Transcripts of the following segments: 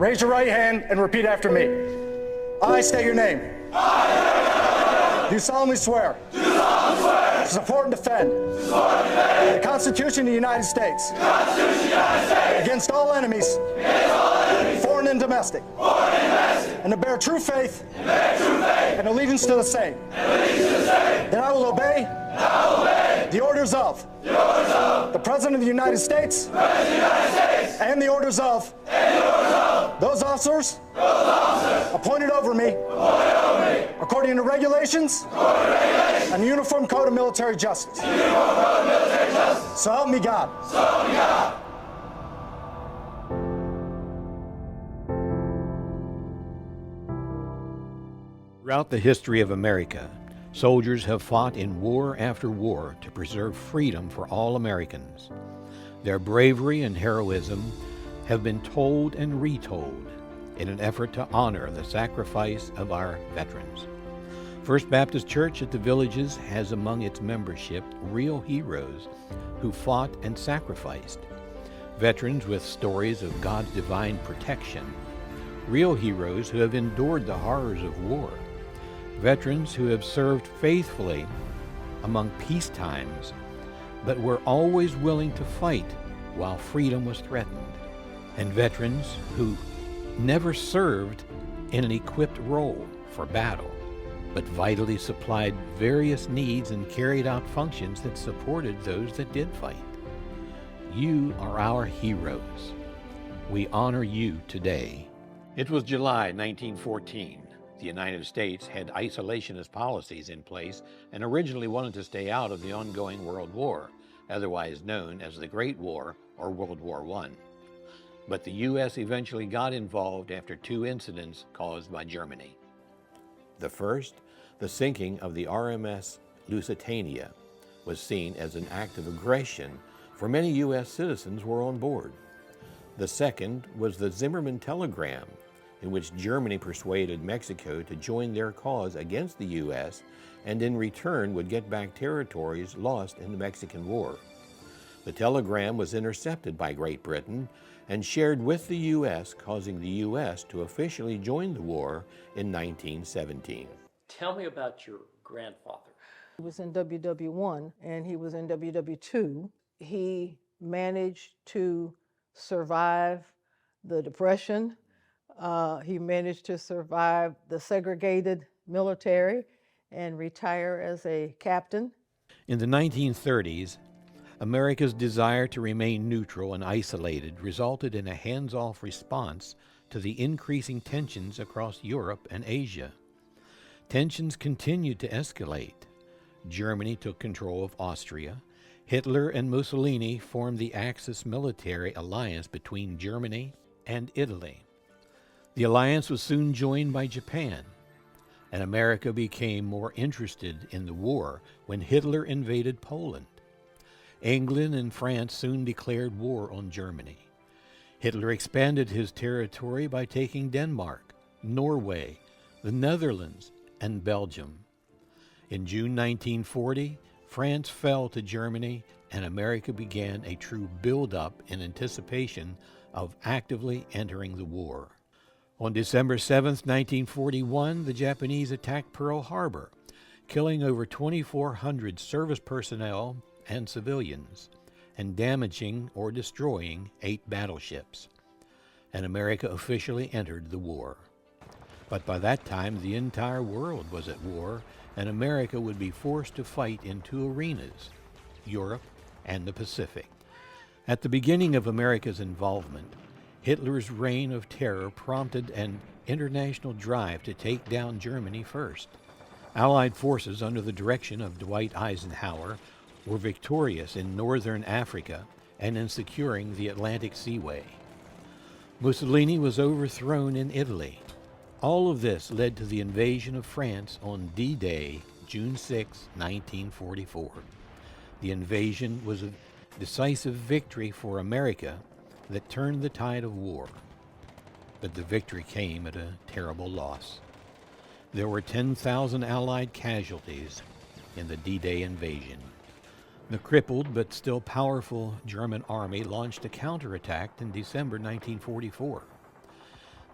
Raise your right hand and repeat after me. I state your name. Do solemnly swear. To support and defend. The Constitution of the United States. Against all enemies. Foreign and domestic. And to bear true faith. And allegiance to the same. That I will obey. The orders of. The President of the United States. And the orders of. Those officers. Appointed over me. According to regulations. And the Uniform Code of Military Justice. So help me God. Throughout the history of America, soldiers have fought in war after war to preserve freedom for all Americans. Their bravery and heroism have been told and retold in an effort to honor the sacrifice of our veterans. First Baptist Church at the Villages has among its membership real heroes who fought and sacrificed. Veterans with stories of God's divine protection. Real heroes who have endured the horrors of war. Veterans who have served faithfully among peace times, but were always willing to fight while freedom was threatened. And veterans who never served in an equipped role for battle, but vitally supplied various needs and carried out functions that supported those that did fight. You are our heroes. We honor you today. It was July 1914. The United States had isolationist policies in place and originally wanted to stay out of the ongoing World War, otherwise known as the Great War or World War I. But the U.S. eventually got involved after two incidents caused by Germany. The first, the sinking of the RMS Lusitania, was seen as an act of aggression, for many U.S. citizens were on board. The second was the Zimmerman Telegram, in which Germany persuaded Mexico to join their cause against the U.S. and in return would get back territories lost in the Mexican War. The telegram was intercepted by Great Britain and shared with the U.S., causing the U.S. to officially join the war in 1917. Tell me about your grandfather. He was in WWIII and he was in WWII. He managed to survive the Depression. He managed to survive the segregated military and retire as a captain. In the 1930s, America's desire to remain neutral and isolated resulted in a hands-off response to the increasing tensions across Europe and Asia. Tensions continued to escalate. Germany took control of Austria. Hitler and Mussolini formed the Axis military alliance between Germany and Italy. The alliance was soon joined by Japan, and America became more interested in the war when Hitler invaded Poland. England and France soon declared war on Germany. Hitler expanded his territory by taking Denmark, Norway, the Netherlands, and Belgium. In June 1940, France fell to Germany, and America began a true build-up in anticipation of actively entering the war. On December 7, 1941, the Japanese attacked Pearl Harbor, killing over 2,400 service personnel and civilians, and damaging or destroying 8 battleships. And America officially entered the war. But by that time, the entire world was at war, and America would be forced to fight in 2 arenas, Europe and the Pacific. At the beginning of America's involvement, Hitler's reign of terror prompted an international drive to take down Germany first. Allied forces under the direction of Dwight Eisenhower were victorious in northern Africa and in securing the Atlantic Seaway. Mussolini was overthrown in Italy. All of this led to the invasion of France on D-Day, June 6, 1944. The invasion was a decisive victory for America that turned the tide of war. But the victory came at a terrible loss. There were 10,000 Allied casualties in the D-Day invasion. The crippled but still powerful German army launched a counterattack in December 1944.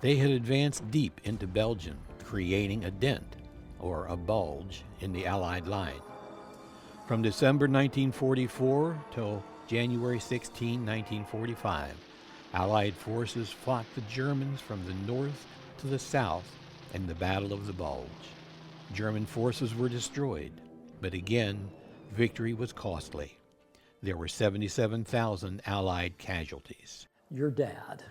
They had advanced deep into Belgium, creating a dent, or a bulge, in the Allied line. From December 1944 till January 16, 1945, Allied forces fought the Germans from the north to the south in the Battle of the Bulge. German forces were destroyed, but again, victory was costly. There were 77,000 Allied casualties. Your dad,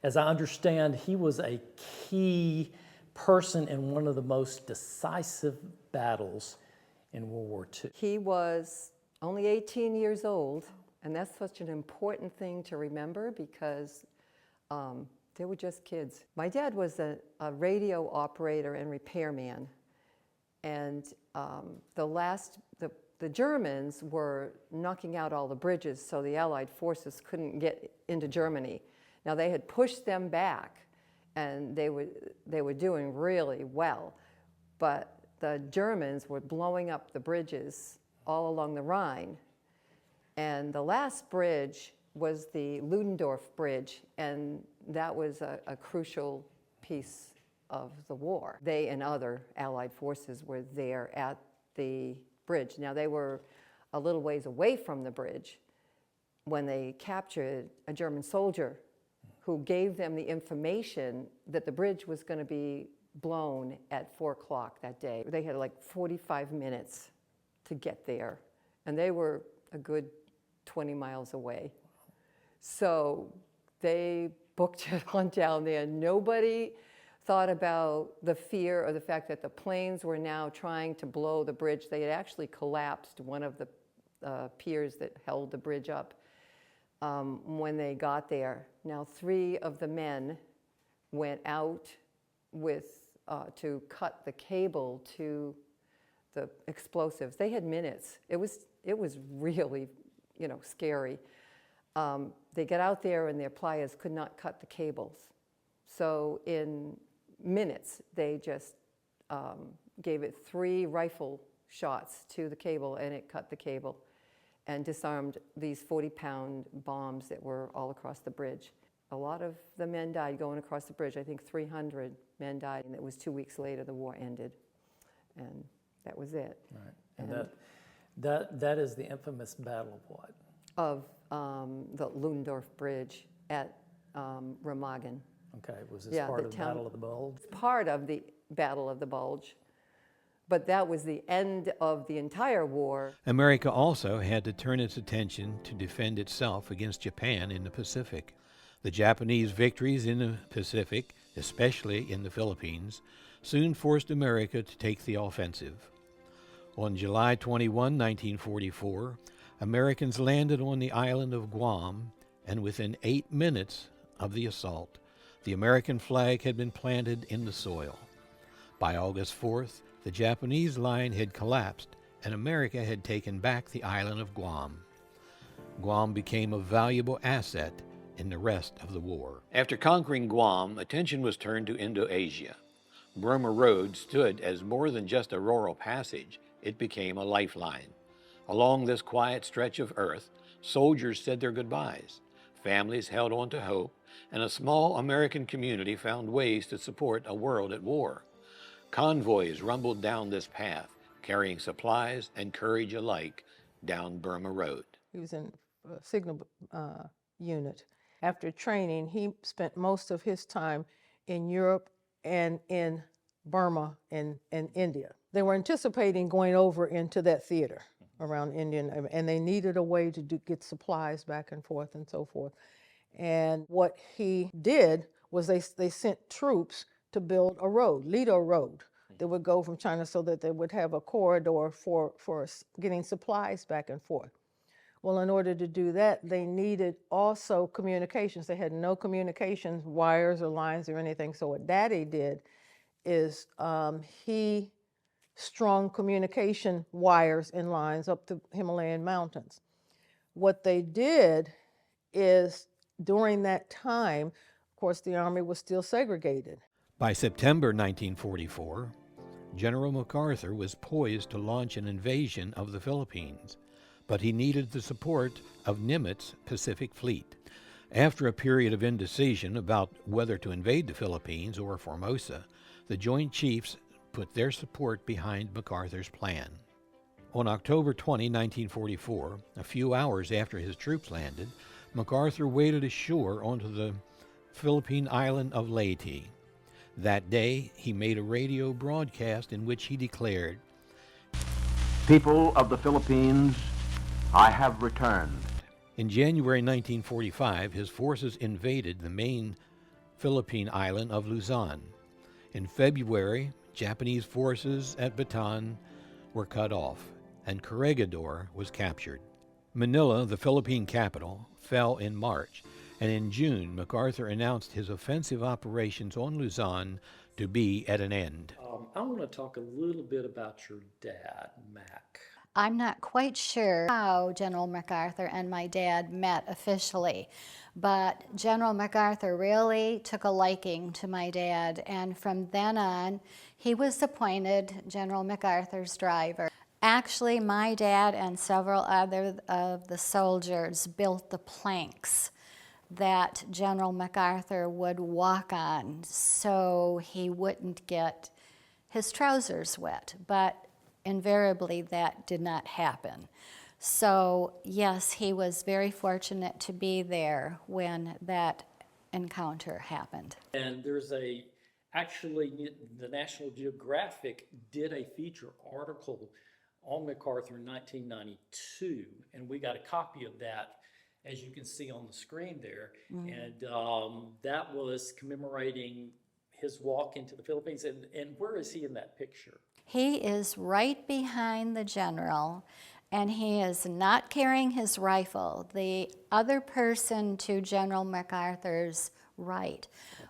as I understand, he was a key person in one of the most decisive battles in World War II. He was only 18 years old, and that's such an important thing to remember because they were just kids. My dad was a radio operator and repairman, and the Germans were knocking out all the bridges so the Allied forces couldn't get into Germany. Now they had pushed them back, and they were doing really well, but the Germans were blowing up the bridges all along the Rhine. And the last bridge was the Ludendorff Bridge, and that was a crucial piece of the war. They and other Allied forces were there at the bridge. Now they were a little ways away from the bridge when they captured a German soldier who gave them the information that the bridge was going to be blown at 4 o'clock that day. They had like 45 minutes to get there, and they were a good 20 miles away. So they booked it on down there. Nobody thought about the fear or the fact that the planes were now trying to blow the bridge. They had actually collapsed one of the piers that held the bridge up when they got there. Now 3 of the men went out to cut the cable to the explosives. They had minutes. It was really, scary. They got out there and their pliers could not cut the cables. So in minutes, they just gave it 3 rifle shots to the cable, and it cut the cable and disarmed these 40-pound bombs that were all across the bridge. A lot of the men died going across the bridge. I think 300 men died, and it was 2 weeks later the war ended, and that was it. Right, and that is the infamous Battle of what? Of the Ludendorff Bridge at Remagen. Okay, was this part of the Battle of the Bulge? Part of the Battle of the Bulge, but that was the end of the entire war. America also had to turn its attention to defend itself against Japan in the Pacific. The Japanese victories in the Pacific, especially in the Philippines, soon forced America to take the offensive. On July 21, 1944, Americans landed on the island of Guam, and within 8 minutes of the assault, the American flag had been planted in the soil. By August 4th, the Japanese line had collapsed, and America had taken back the island of Guam. Guam became a valuable asset in the rest of the war. After conquering Guam, attention was turned to Indo-Asia. Burma Road stood as more than just a rural passage. It became a lifeline. Along this quiet stretch of earth, soldiers said their goodbyes. Families held on to hope, and a small American community found ways to support a world at war. Convoys rumbled down this path, carrying supplies and courage alike down Burma Road. He was in a signal unit. After training, he spent most of his time in Europe and in Burma and India. They were anticipating going over into that theater around India, and they needed a way to get supplies back and forth and so forth. And what he did was they sent troops to build a road, Lido Road, that would go from China so that they would have a corridor for getting supplies back and forth. Well, in order to do that, they needed also communications. They had no communications wires or lines or anything. So what Daddy did is he strung communication wires and lines up the Himalayan mountains. What they did is during that time, of course, the Army was still segregated. By September 1944, General MacArthur was poised to launch an invasion of the Philippines, but he needed the support of Nimitz Pacific Fleet. After a period of indecision about whether to invade the Philippines or Formosa, the Joint Chiefs put their support behind MacArthur's plan. On October 20, 1944, a few hours after his troops landed, MacArthur waded ashore onto the Philippine island of Leyte. That day, he made a radio broadcast in which he declared, "People of the Philippines, I have returned." In January 1945, his forces invaded the main Philippine island of Luzon. In February, Japanese forces at Bataan were cut off, and Corregidor was captured. Manila, the Philippine capital, fell in March, and in June, MacArthur announced his offensive operations on Luzon to be at an end. I want to talk a little bit about your dad, Mac. I'm not quite sure how General MacArthur and my dad met officially, but General MacArthur really took a liking to my dad, and from then on, he was appointed General MacArthur's driver. Actually, my dad and several other of the soldiers built the planks that General MacArthur would walk on so he wouldn't get his trousers wet, but invariably that did not happen. So yes, he was very fortunate to be there when that encounter happened. And there's actually, the National Geographic did a feature article on MacArthur in 1992, and we got a copy of that, as you can see on the screen there. And that was commemorating his walk into the Philippines. And where is he in that picture? He is right behind the general, and he is not carrying his rifle. The other person to General MacArthur's right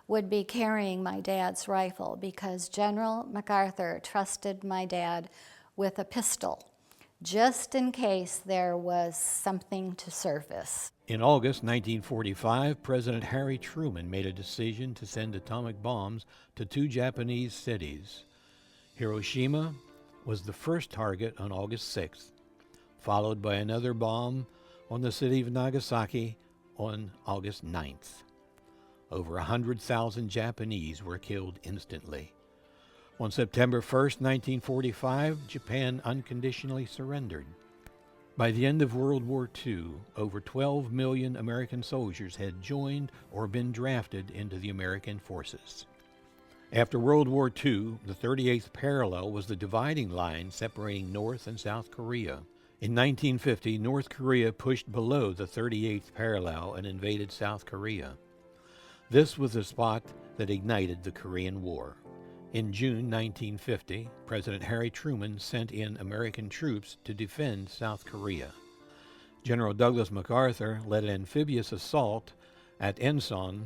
would be carrying my dad's rifle, because General MacArthur trusted my dad with a pistol, just in case there was something to surface. In August 1945, President Harry Truman made a decision to send atomic bombs to 2 Japanese cities. Hiroshima was the first target on August 6th, followed by another bomb on the city of Nagasaki on August 9th. Over 100,000 Japanese were killed instantly. On September 1st, 1945, Japan unconditionally surrendered. By the end of World War II, over 12 million American soldiers had joined or been drafted into the American forces. After World War II, the 38th parallel was the dividing line separating North and South Korea. In 1950, North Korea pushed below the 38th parallel and invaded South Korea. This was the spot that ignited the Korean War. In June 1950, President Harry Truman sent in American troops to defend South Korea. General Douglas MacArthur led an amphibious assault at Enson.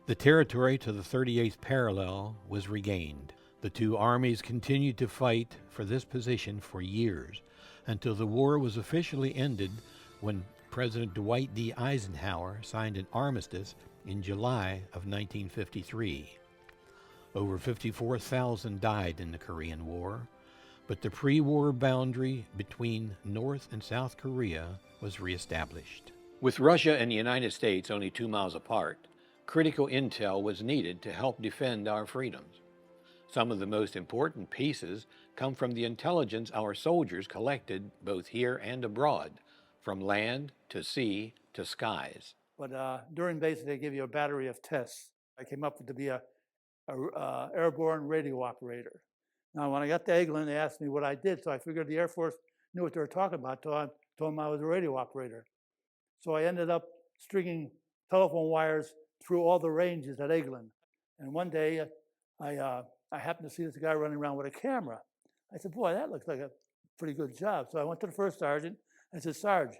The territory to the 38th parallel was regained. The two armies continued to fight for this position for years, until the war was officially ended when President Dwight D. Eisenhower signed an armistice in July of 1953. Over 54,000 died in the Korean War, but the pre-war boundary between North and South Korea was reestablished. With Russia and the United States only 2 miles apart, critical intel was needed to help defend our freedoms. Some of the most important pieces come from the intelligence our soldiers collected both here and abroad, from land to sea to skies. But during basic, they give you a battery of tests. I came up to be a airborne radio operator. Now, when I got to Eglin, they asked me what I did, so I figured the Air Force knew what they were talking about, so I told them I was a radio operator. So I ended up stringing telephone wires through all the ranges at Eglin. And one day, I happened to see this guy running around with a camera. I said, boy, that looks like a pretty good job. So I went to the first sergeant. I said, Sarge,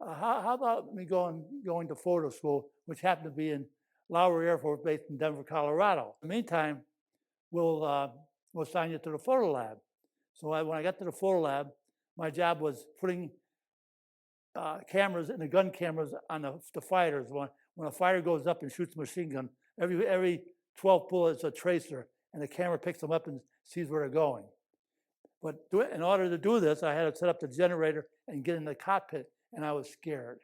how about me going to photo school, which happened to be in Lowry Air Force Base in Denver, Colorado. In the meantime, we'll assign you to the photo lab. So when I got to the photo lab, my job was putting cameras and the gun cameras on the fighters. When a fighter goes up and shoots a machine gun, every 12 bullets a tracer, and the camera picks them up and sees where they're going. But in order to do this, I had to set up the generator and get in the cockpit, and I was scared.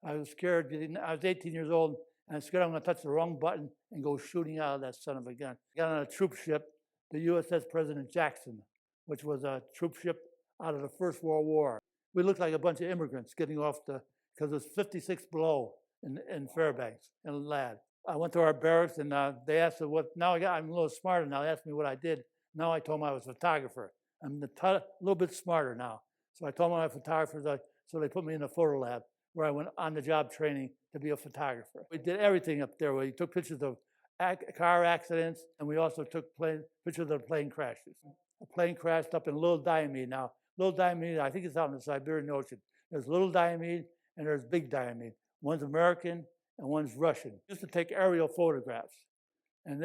I was scared. I was 18 years old, and I was scared I'm going to touch the wrong button and go shooting out of that son of a gun. I got on a troop ship, the USS President Jackson, which was a troop ship out of the First World War. We looked like a bunch of immigrants getting off because it was 56 below in Fairbanks and Ladd. I went to our barracks, and they asked me what. Now I'm a little smarter now. They asked me what I did. Now I told them I was a photographer. I'm a little bit smarter now. So I told them I was a photographer, so they put me in a photo lab where I went on-the-job training to be a photographer. We did everything up there. We took pictures of car accidents, and we also took pictures of plane crashes. A plane crashed up in Little Diomede. Now, Little Diomede, I think it's out in the Siberian Ocean. There's Little Diomede and there's Big Diomede. One's American and one's Russian. Just to take aerial photographs. And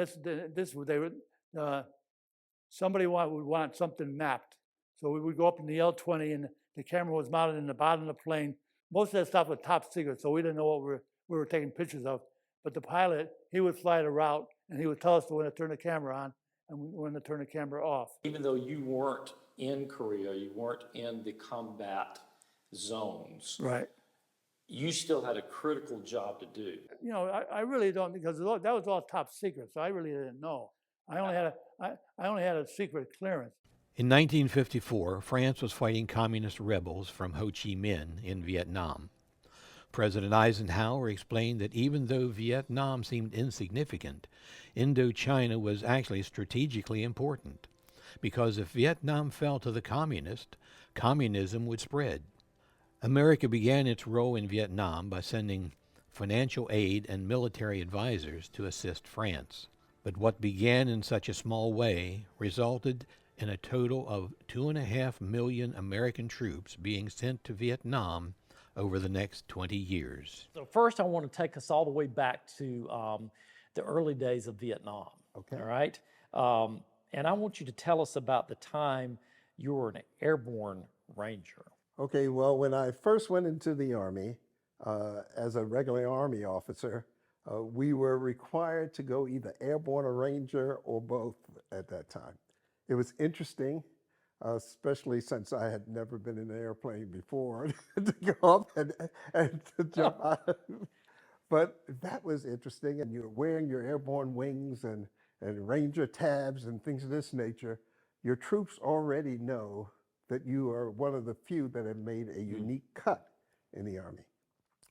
somebody would want something mapped. So we would go up in the L-20 and the camera was mounted in the bottom of the plane. Most of that stuff was top secret, so we didn't know what we were taking pictures of. But the pilot, he would fly the route and he would tell us when to turn the camera on and when to turn the camera off. Even though you weren't in Korea, you weren't in the combat zones. Right. You still had a critical job to do. You know, I really don't, because that was all top secret, so I really didn't know. I only had a secret clearance. In 1954, France was fighting communist rebels from Ho Chi Minh in Vietnam. President Eisenhower explained that even though Vietnam seemed insignificant, Indochina was actually strategically important, because if Vietnam fell to the communists, communism would spread. America began its role in Vietnam by sending financial aid and military advisors to assist France. But what began in such a small way resulted in a total of 2.5 million American troops being sent to Vietnam over the next 20 years. So first I want to take us all the way back to the early days of Vietnam. Okay. All right? And I want you to tell us about the time you were an airborne ranger. Okay, well, when I first went into the Army as a regular Army officer, we were required to go either airborne or ranger or both at that time. It was interesting, especially since I had never been in an airplane before to go up and to jump out. But that was interesting, and you're wearing your airborne wings and ranger tabs and things of this nature. Your troops already know that you are one of the few that have made a unique cut in the Army.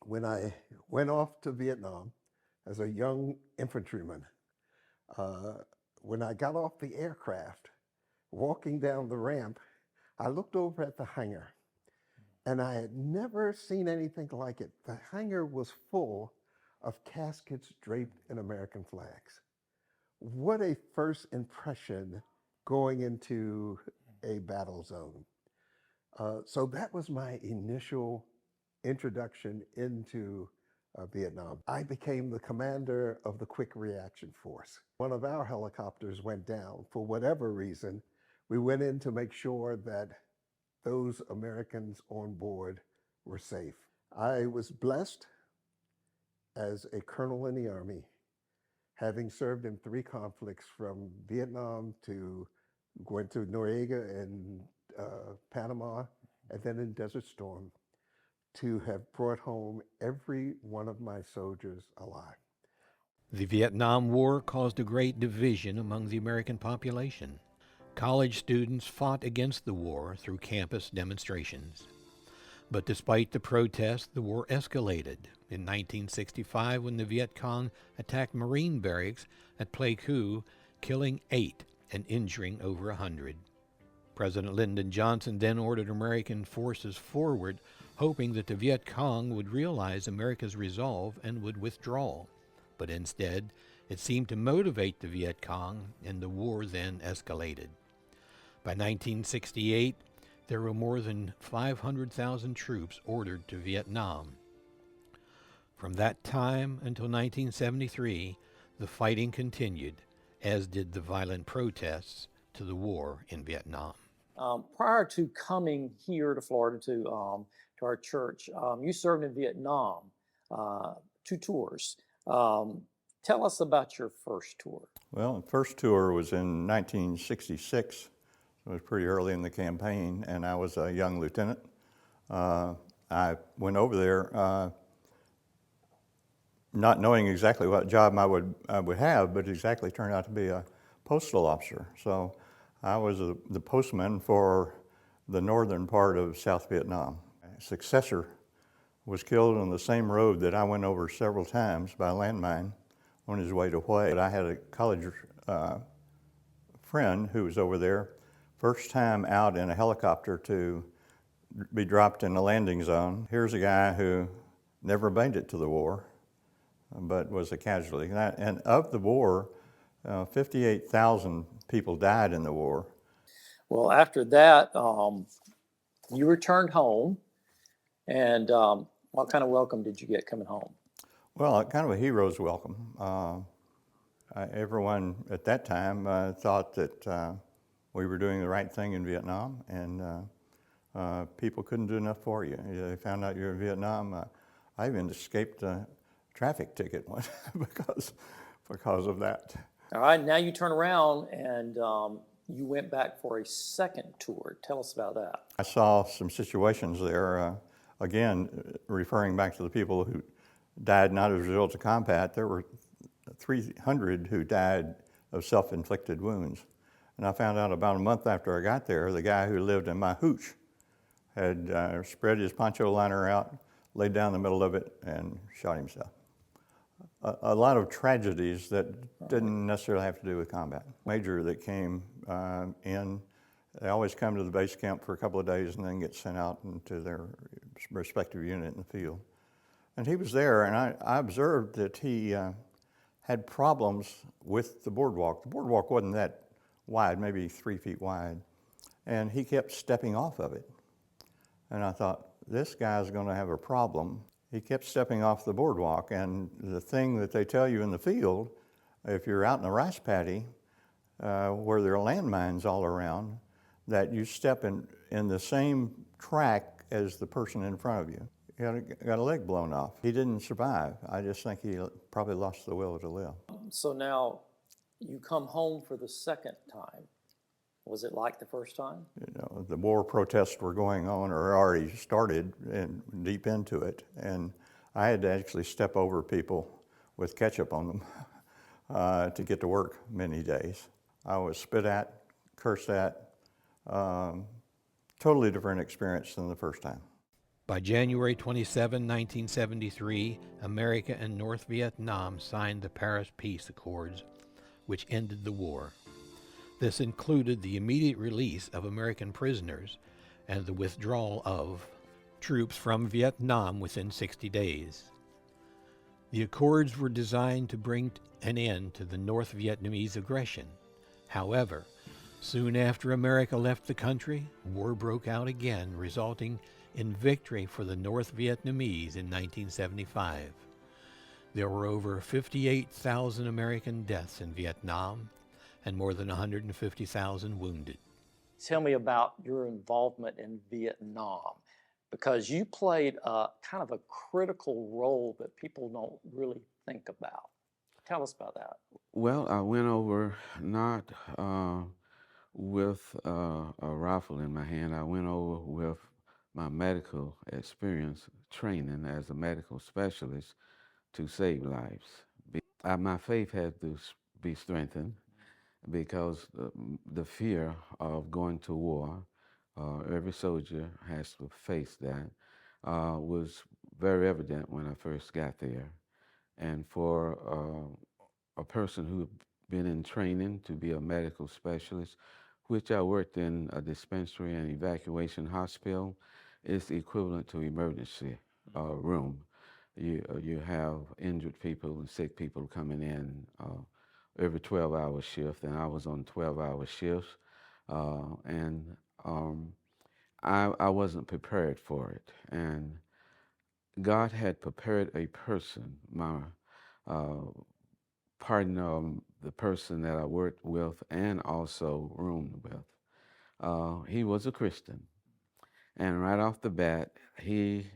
When I went off to Vietnam as a young infantryman, when I got off the aircraft, walking down the ramp, I looked over at the hangar, and I had never seen anything like it. The hangar was full of caskets draped in American flags. What a first impression going into a battle zone. So that was my initial introduction into Vietnam. I became the commander of the Quick Reaction Force. One of our helicopters went down for whatever reason. We went in to make sure that those Americans on board were safe. I was blessed as a colonel in the Army, having served in 3 conflicts from Vietnam to went to Noriega and Panama, and then in Desert Storm, to have brought home every one of my soldiers alive. The Vietnam War caused a great division among the American population. College students fought against the war through campus demonstrations. But despite the protests, the war escalated in 1965 when the Viet Cong attacked Marine barracks at Pleiku, killing 8 and injuring over 100. President Lyndon Johnson then ordered American forces forward, hoping that the Viet Cong would realize America's resolve and would withdraw. But instead, it seemed to motivate the Viet Cong, and the war then escalated. By 1968, there were more than 500,000 troops ordered to Vietnam. From that time until 1973, the fighting continued, as did the violent protests to the war in Vietnam. Prior to coming here to Florida to our church, you served in Vietnam, 2 tours. Tell us about your first tour. Well, the first tour was in 1966. It was pretty early in the campaign, and I was a young lieutenant. I went over there not knowing exactly what job I would have, but exactly turned out to be a postal officer. So I was the postman for the northern part of South Vietnam. My successor was killed on the same road that I went over several times by landmine on his way to Hue. But I had a college friend who was over there, first time out in a helicopter to be dropped in a landing zone. Here's a guy who never made it to the war, but was a casualty. And of the war, 58,000 people died in the war. Well, after that, you returned home, and what kind of welcome did you get coming home? Well, kind of a hero's welcome. Everyone at that time thought that we were doing the right thing in Vietnam, and people couldn't do enough for you. They found out you were in Vietnam. I even escaped a traffic ticket because of that. All right, now you turn around and you went back for a second tour. Tell us about that. I saw some situations there, again, referring back to the people who died not as a result of combat. There were 300 who died of self-inflicted wounds. And I found out about a month after I got there, the guy who lived in my hooch had spread his poncho liner out, laid down in the middle of it, and shot himself. A lot of tragedies that didn't necessarily have to do with combat. Major that came in, they always come to the base camp for a couple of days and then get sent out into their respective unit in the field. And he was there, and I observed that he had problems with the boardwalk. The boardwalk wasn't that wide, maybe 3 feet wide, and he kept stepping off of it. And I thought, this guy's going to have a problem. He kept stepping off the boardwalk, and the thing that they tell you in the field, if you're out in a rice paddy where there are landmines all around, that you step in the same track as the person in front of you. He got a leg blown off. He didn't survive. I just think he probably lost the will to live. So now you come home for the second time. Was it like the first time? You know, the war protests were going on or already started and deep into it. And I had to actually step over people with ketchup on them to get to work many days. I was spit at, cursed at, totally different experience than the first time. By January 27, 1973, America and North Vietnam signed the Paris Peace Accords, which ended the war. This included the immediate release of American prisoners and the withdrawal of troops from Vietnam within 60 days. The accords were designed to bring an end to the North Vietnamese aggression. However, soon after America left the country, war broke out again, resulting in victory for the North Vietnamese in 1975. There were over 58,000 American deaths in Vietnam and more than 150,000 wounded. Tell me about your involvement in Vietnam, because you played kind of a critical role that people don't really think about. Tell us about that. Well, I went over not with a rifle in my hand. I went over with my medical experience, training as a medical specialist to save lives. My faith had to be strengthened because the fear of going to war, every soldier has to face that, was very evident when I first got there. And for a person who had been in training to be a medical specialist, which I worked in a dispensary and evacuation hospital, is equivalent to emergency room. You have injured people and sick people coming in every 12-hour shift, and I was on 12-hour shifts, and I wasn't prepared for it. And God had prepared a person, my partner, the person that I worked with and also roomed with. He was a Christian. And right off the bat, he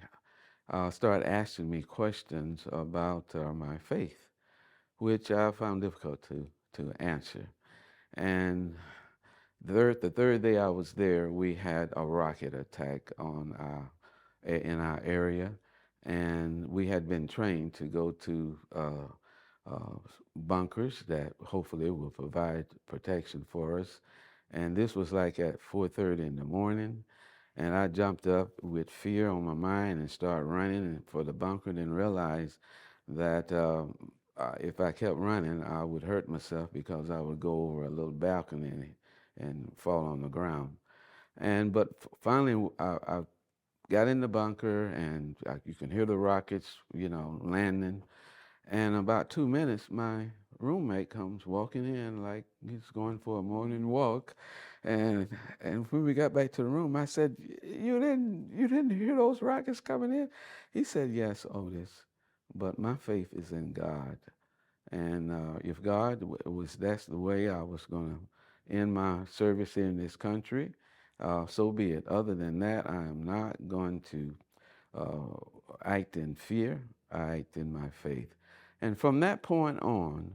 started asking me questions about my faith, which I found difficult to answer. And the third day I was there, we had a rocket attack in our area, and we had been trained to go to bunkers that hopefully will provide protection for us. And this was like at 4:30 in the morning, and I jumped up with fear on my mind and started running for the bunker, and realized that if I kept running, I would hurt myself because I would go over a little balcony and fall on the ground. But finally, I got in the bunker, and you can hear the rockets, landing. And about 2 minutes, my roommate comes walking in like he's going for a morning walk. And when we got back to the room, I said, you didn't hear those rockets coming in?" He said, "Yes, Otis, but my faith is in God. And if God that's the way I was going to end my service in this country, so be it. Other than that, I am not going to act in fear. I act in my faith." And from that point on,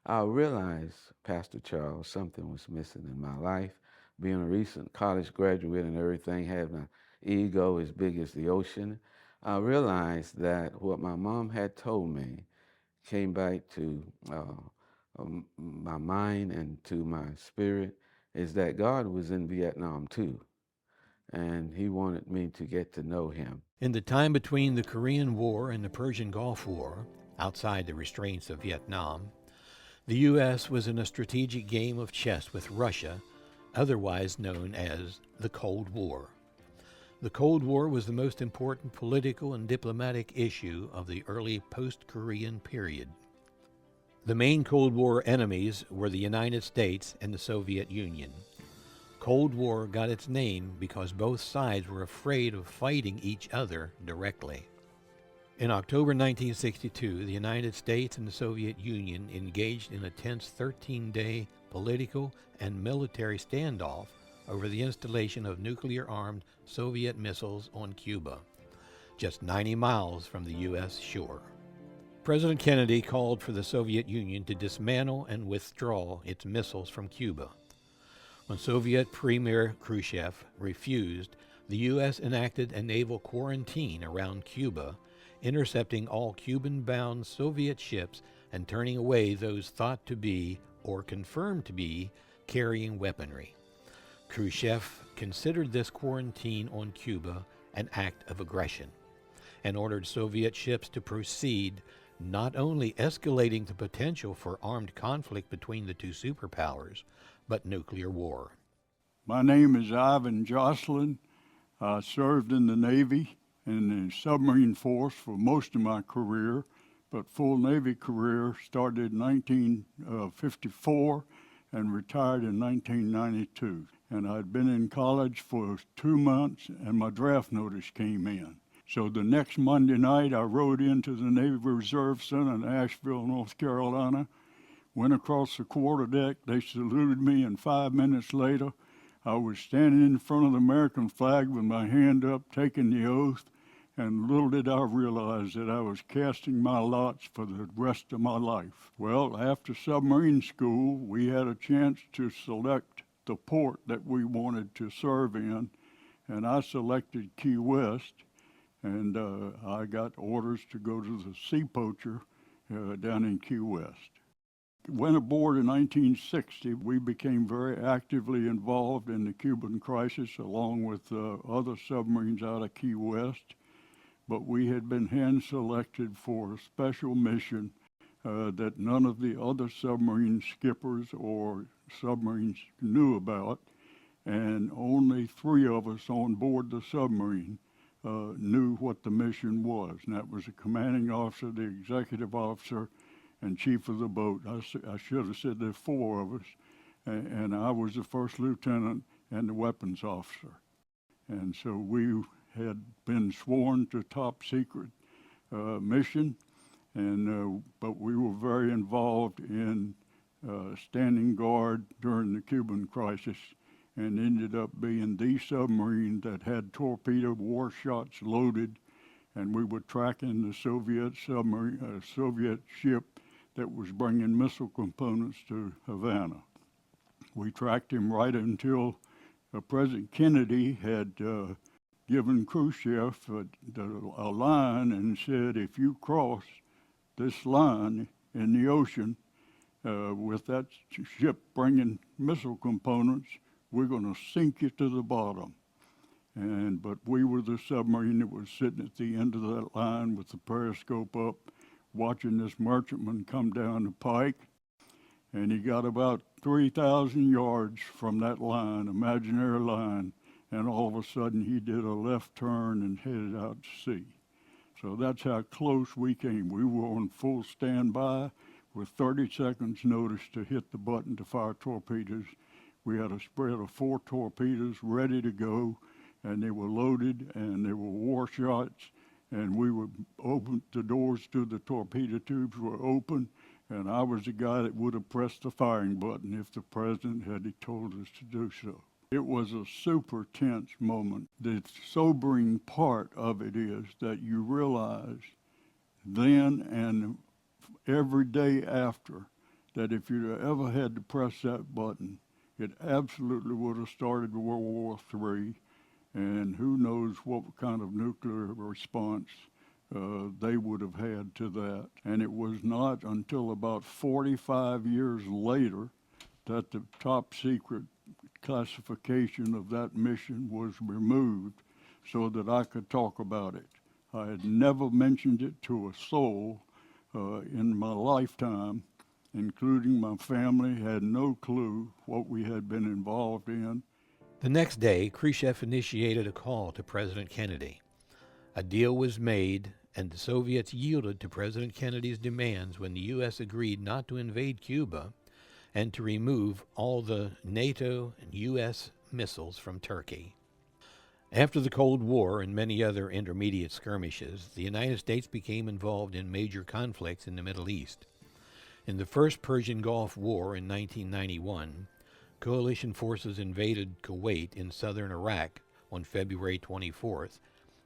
I realized, Pastor Charles, something was missing in my life. Being a recent college graduate and everything, having an ego as big as the ocean, I realized that what my mom had told me came back to my mind and to my spirit, is that God was in Vietnam too, and he wanted me to get to know him. In the time between the Korean War and the Persian Gulf War, outside the restraints of Vietnam, the U.S. was in a strategic game of chess with Russia, otherwise known as the Cold War. The Cold War was the most important political and diplomatic issue of the early post-Korean period. The main Cold War enemies were the United States and the Soviet Union. Cold War got its name because both sides were afraid of fighting each other directly. In October 1962, the United States and the Soviet Union engaged in a tense 13-day political and military standoff over the installation of nuclear-armed Soviet missiles on Cuba, just 90 miles from the U.S. shore. President Kennedy called for the Soviet Union to dismantle and withdraw its missiles from Cuba. When Soviet Premier Khrushchev refused, the U.S. enacted a naval quarantine around Cuba, intercepting all Cuban-bound Soviet ships and turning away those thought to be, or confirmed to be, carrying weaponry. Khrushchev considered this quarantine on Cuba an act of aggression and ordered Soviet ships to proceed, not only escalating the potential for armed conflict between the two superpowers, but nuclear war. My name is Ivan Jocelyn. I served in the Navy and the submarine force for most of my career, but full Navy career started in 1954 and retired in 1992. And I'd been in college for 2 months and my draft notice came in. So the next Monday night I rode into the Navy Reserve Center in Asheville, North Carolina, went across the quarterdeck, they saluted me, and 5 minutes later I was standing in front of the American flag with my hand up, taking the oath, and little did I realize that I was casting my lots for the rest of my life. Well, after submarine school, we had a chance to select the port that we wanted to serve in, and I selected Key West, and I got orders to go to the Sea Poacher down in Key West. Went aboard in 1960. We became very actively involved in the Cuban crisis along with other submarines out of Key West. But we had been hand-selected for a special mission that none of the other submarine skippers or submarines knew about, and only 3 of us on board the submarine knew what the mission was, and that was the commanding officer, the executive officer, and chief of the boat. I should have said there are 4 of us, and I was the first lieutenant and the weapons officer. And so we had been sworn to top secret mission, but we were very involved in standing guard during the Cuban crisis, and ended up being the submarine that had torpedo war shots loaded, and we were tracking the Soviet submarine, Soviet ship that was bringing missile components to Havana. We tracked him right until President Kennedy had given Khrushchev a line and said, if you cross this line in the ocean with that ship bringing missile components, we're going to sink you to the bottom. But we were the submarine that was sitting at the end of that line with the periscope up, watching this merchantman come down the pike. And he got about 3,000 yards from that line, imaginary line, and all of a sudden he did a left turn and headed out to sea. So that's how close we came. We were on full standby with 30 seconds notice to hit the button to fire torpedoes. We had a spread of 4 torpedoes ready to go, and they were loaded and they were war shots, and we would open the doors to the torpedo tubes were open, and I was the guy that would have pressed the firing button if the president had told us to do so. It was a super tense moment. The sobering part of it is that you realize then and every day after that if you'd ever had to press that button, it absolutely would have started World War III, and who knows what kind of nuclear response they would have had to that. And it was not until about 45 years later that the top secret classification of that mission was removed so that I could talk about it. I had never mentioned it to a soul in my lifetime, including my family, had no clue what we had been involved in. The next day, Khrushchev initiated a call to President Kennedy. A deal was made, and the Soviets yielded to President Kennedy's demands when the U.S. agreed not to invade Cuba and to remove all the NATO and U.S. missiles from Turkey. After the Cold War and many other intermediate skirmishes, the United States became involved in major conflicts in the Middle East. In the First Persian Gulf War in 1991, coalition forces invaded Kuwait in southern Iraq on February 24th,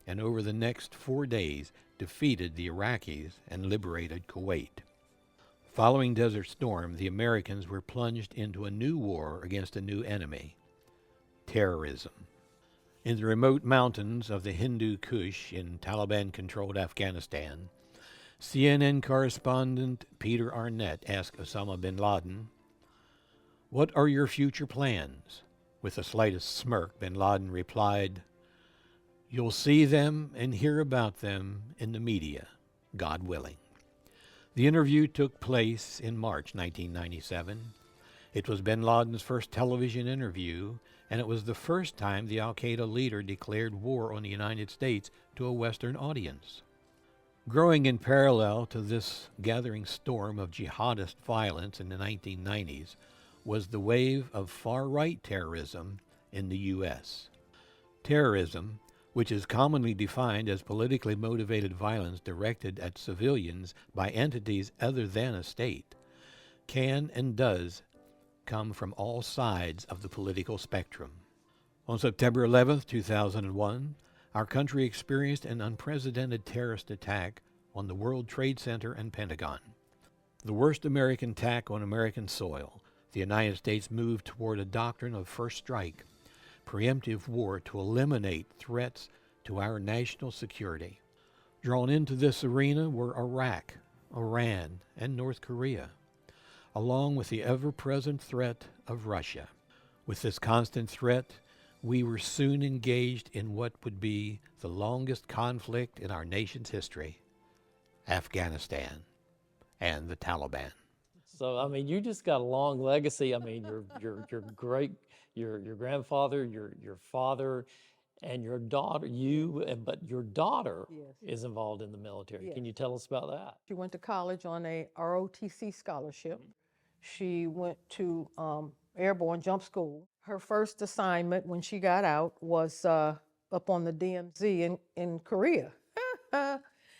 and over the next 4 days defeated the Iraqis and liberated Kuwait. Following Desert Storm, the Americans were plunged into a new war against a new enemy, terrorism. In the remote mountains of the Hindu Kush in Taliban-controlled Afghanistan, CNN correspondent Peter Arnett asked Osama bin Laden, "What are your future plans?" With the slightest smirk, bin Laden replied, "You'll see them and hear about them in the media, God willing." The interview took place in March 1997. It was bin Laden's first television interview, and it was the first time the al-Qaeda leader declared war on the United States to a Western audience. Growing in parallel to this gathering storm of jihadist violence in the 1990s was the wave of far-right terrorism in the U.S. Terrorism, which is commonly defined as politically motivated violence directed at civilians by entities other than a state, can and does come from all sides of the political spectrum. On September 11, 2001, our country experienced an unprecedented terrorist attack on the World Trade Center and Pentagon. The worst American attack on American soil, the United States moved toward a doctrine of first strike, preemptive war to eliminate threats to our national security. Drawn into this arena were Iraq, Iran, and North Korea, along with the ever-present threat of Russia. With this constant threat, we were soon engaged in what would be the longest conflict in our nation's history, Afghanistan and the Taliban. So, I mean, you just got a long legacy. I mean, your grandfather, your father, and your daughter, but your daughter Yes. is involved in the military. Yes. Can you tell us about that? She went to college on a ROTC scholarship. She went to airborne jump school. Her first assignment when she got out was up on the DMZ in Korea.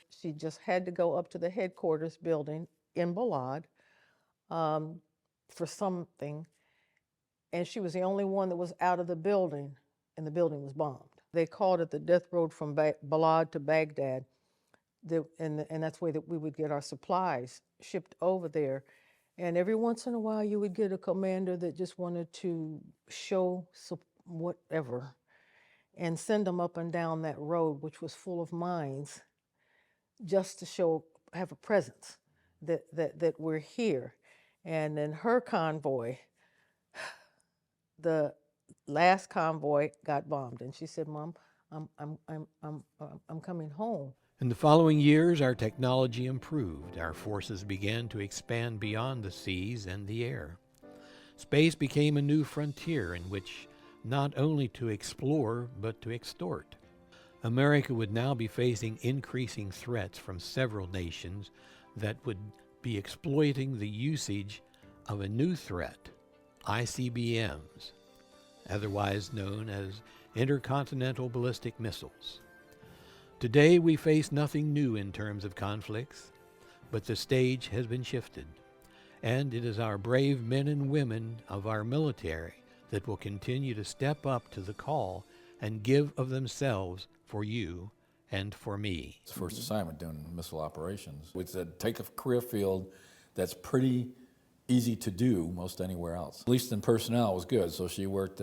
She just had to go up to the headquarters building in Balad for something, and she was the only one that was out of the building, and the building was bombed. They called it the death road from Balad to Baghdad, and that's where that we would get our supplies shipped over there. And every once in a while, you would get a commander that just wanted to show whatever. and send them up and down that road, which was full of mines, just to have a presence that we're here. And then her convoy, the last convoy got bombed, and she said, "Mom, I'm coming home." In the following years, our technology improved. Our forces began to expand beyond the seas and the air. Space became a new frontier in which not only to explore, but to extort. America would now be facing increasing threats from several nations that would be exploiting the usage of a new threat, ICBMs, otherwise known as intercontinental ballistic missiles. Today we face nothing new in terms of conflicts, but the stage has been shifted, and it is our brave men and women of our military that will continue to step up to the call and give of themselves for you and for me. It's the first assignment doing missile operations. We said take a career field that's pretty easy to do most anywhere else. At least in personnel was good, so she worked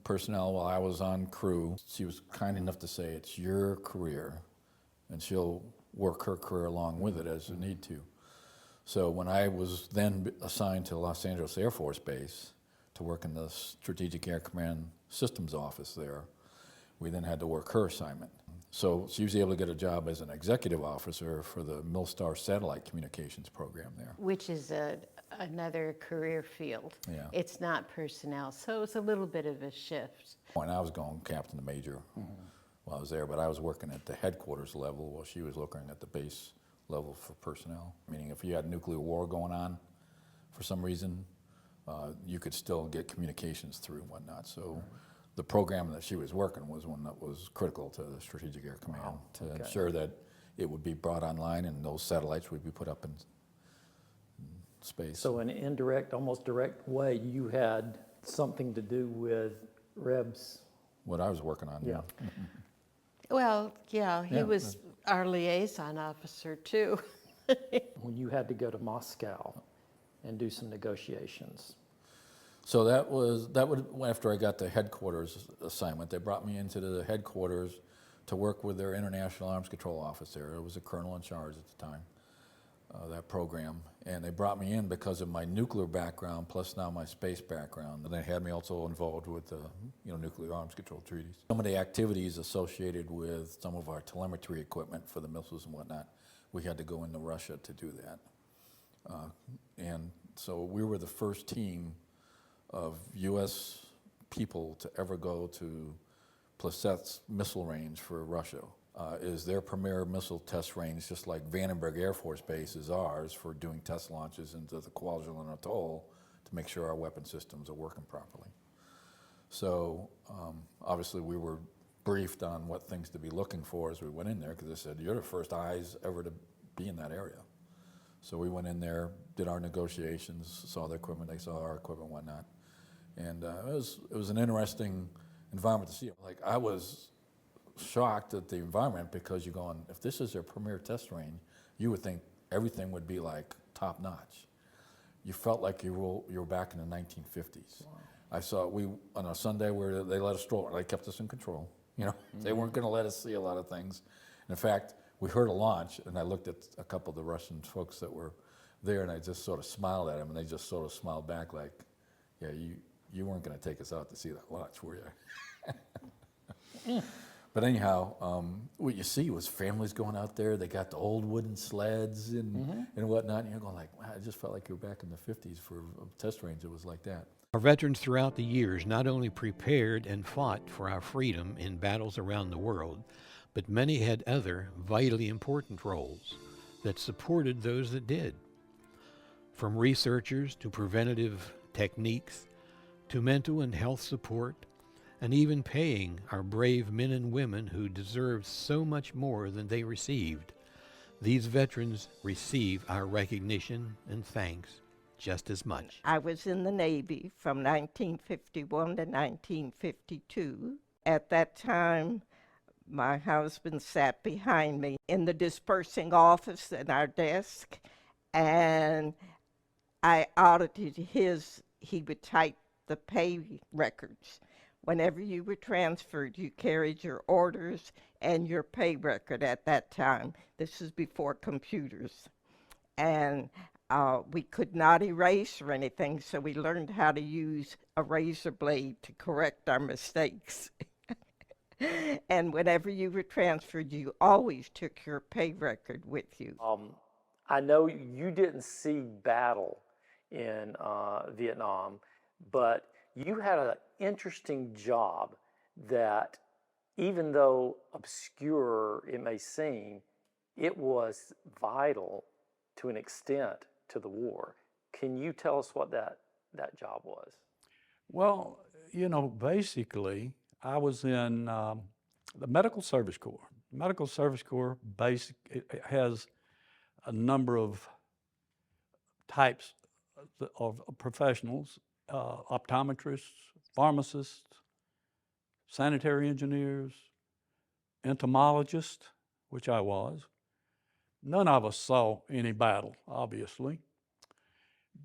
personnel while I was on crew. She was kind enough to say it's your career, and she'll work her career along with it as you need to. So when I was then assigned to Los Angeles Air Force Base to work in the Strategic Air Command Systems office there, we then had to work her assignment. So she was able to get a job as an executive officer for the Milstar satellite communications program there. Which is another career field. Yeah. It's not personnel, so it's a little bit of a shift. And I was going captain to major while I was there, but I was working at the headquarters level while she was looking at the base level for personnel. Meaning if you had nuclear war going on for some reason, you could still get communications through and whatnot. So the program that she was working was one that was critical to the Strategic Air Command to ensure that it would be brought online and those satellites would be put up in space. So in an indirect, almost direct way, you had something to do with Reb's. What I was working on. Yeah. Well, yeah, he was our liaison officer too. When you had to go to Moscow and do some negotiations. So that would after I got the headquarters assignment, they brought me into the headquarters to work with their International Arms Control Office there. It was a colonel in charge at the time, that program. And they brought me in because of my nuclear background plus now my space background. And they had me also involved with the nuclear arms control treaties. Some of the activities associated with some of our telemetry equipment for the missiles and whatnot, we had to go into Russia to do that. And so we were the first team of U.S. people to ever go to Plesetsk missile range for Russia. Is their premier missile test range, just like Vandenberg Air Force Base is ours for doing test launches into the Kwajalein Atoll to make sure our weapon systems are working properly. So obviously we were briefed on what things to be looking for as we went in there, because they said, you're the first eyes ever to be in that area. So we went in there, did our negotiations, saw the equipment, they saw our equipment, whatnot. And it was an interesting environment to see. Like, I was shocked at the environment because you're going, if this is their premier test range, you would think everything would be like top notch. You felt like you were back in the 1950s. Wow. I saw, on a Sunday where they let us stroll, they kept us in control. They weren't going to let us see a lot of things. And in fact, we heard a launch, and I looked at a couple of the Russian folks that were there, and I just sort of smiled at them, and they just sort of smiled back like, yeah, you weren't going to take us out to see that launch, were you? But anyhow, what you see was families going out there. They got the old wooden sleds and whatnot, and you're going like, wow, I just felt like you were back in the 50s for a test range. It was like that. Our veterans throughout the years not only prepared and fought for our freedom in battles around the world, but many had other vitally important roles that supported those that did. From researchers to preventative techniques, to mental and health support, and even paying our brave men and women who deserved so much more than they received. These veterans receive our recognition and thanks just as much. I was in the Navy from 1951 to 1952. At that time, my husband sat behind me in the dispersing office at our desk, and I audited he would type the pay records. Whenever you were transferred, you carried your orders and your pay record at that time. This was before computers. And we could not erase or anything, so we learned how to use a razor blade to correct our mistakes. And whenever you were transferred, you always took your pay record with you. I know you didn't see battle in Vietnam, but you had an interesting job that, even though obscure it may seem, it was vital to an extent to the war. Can you tell us what that job was? Well, you know, basically, I was in the Medical Service Corps. The Medical Service Corps it has a number of types of professionals, optometrists, pharmacists, sanitary engineers, entomologists, which I was. None of us saw any battle, obviously,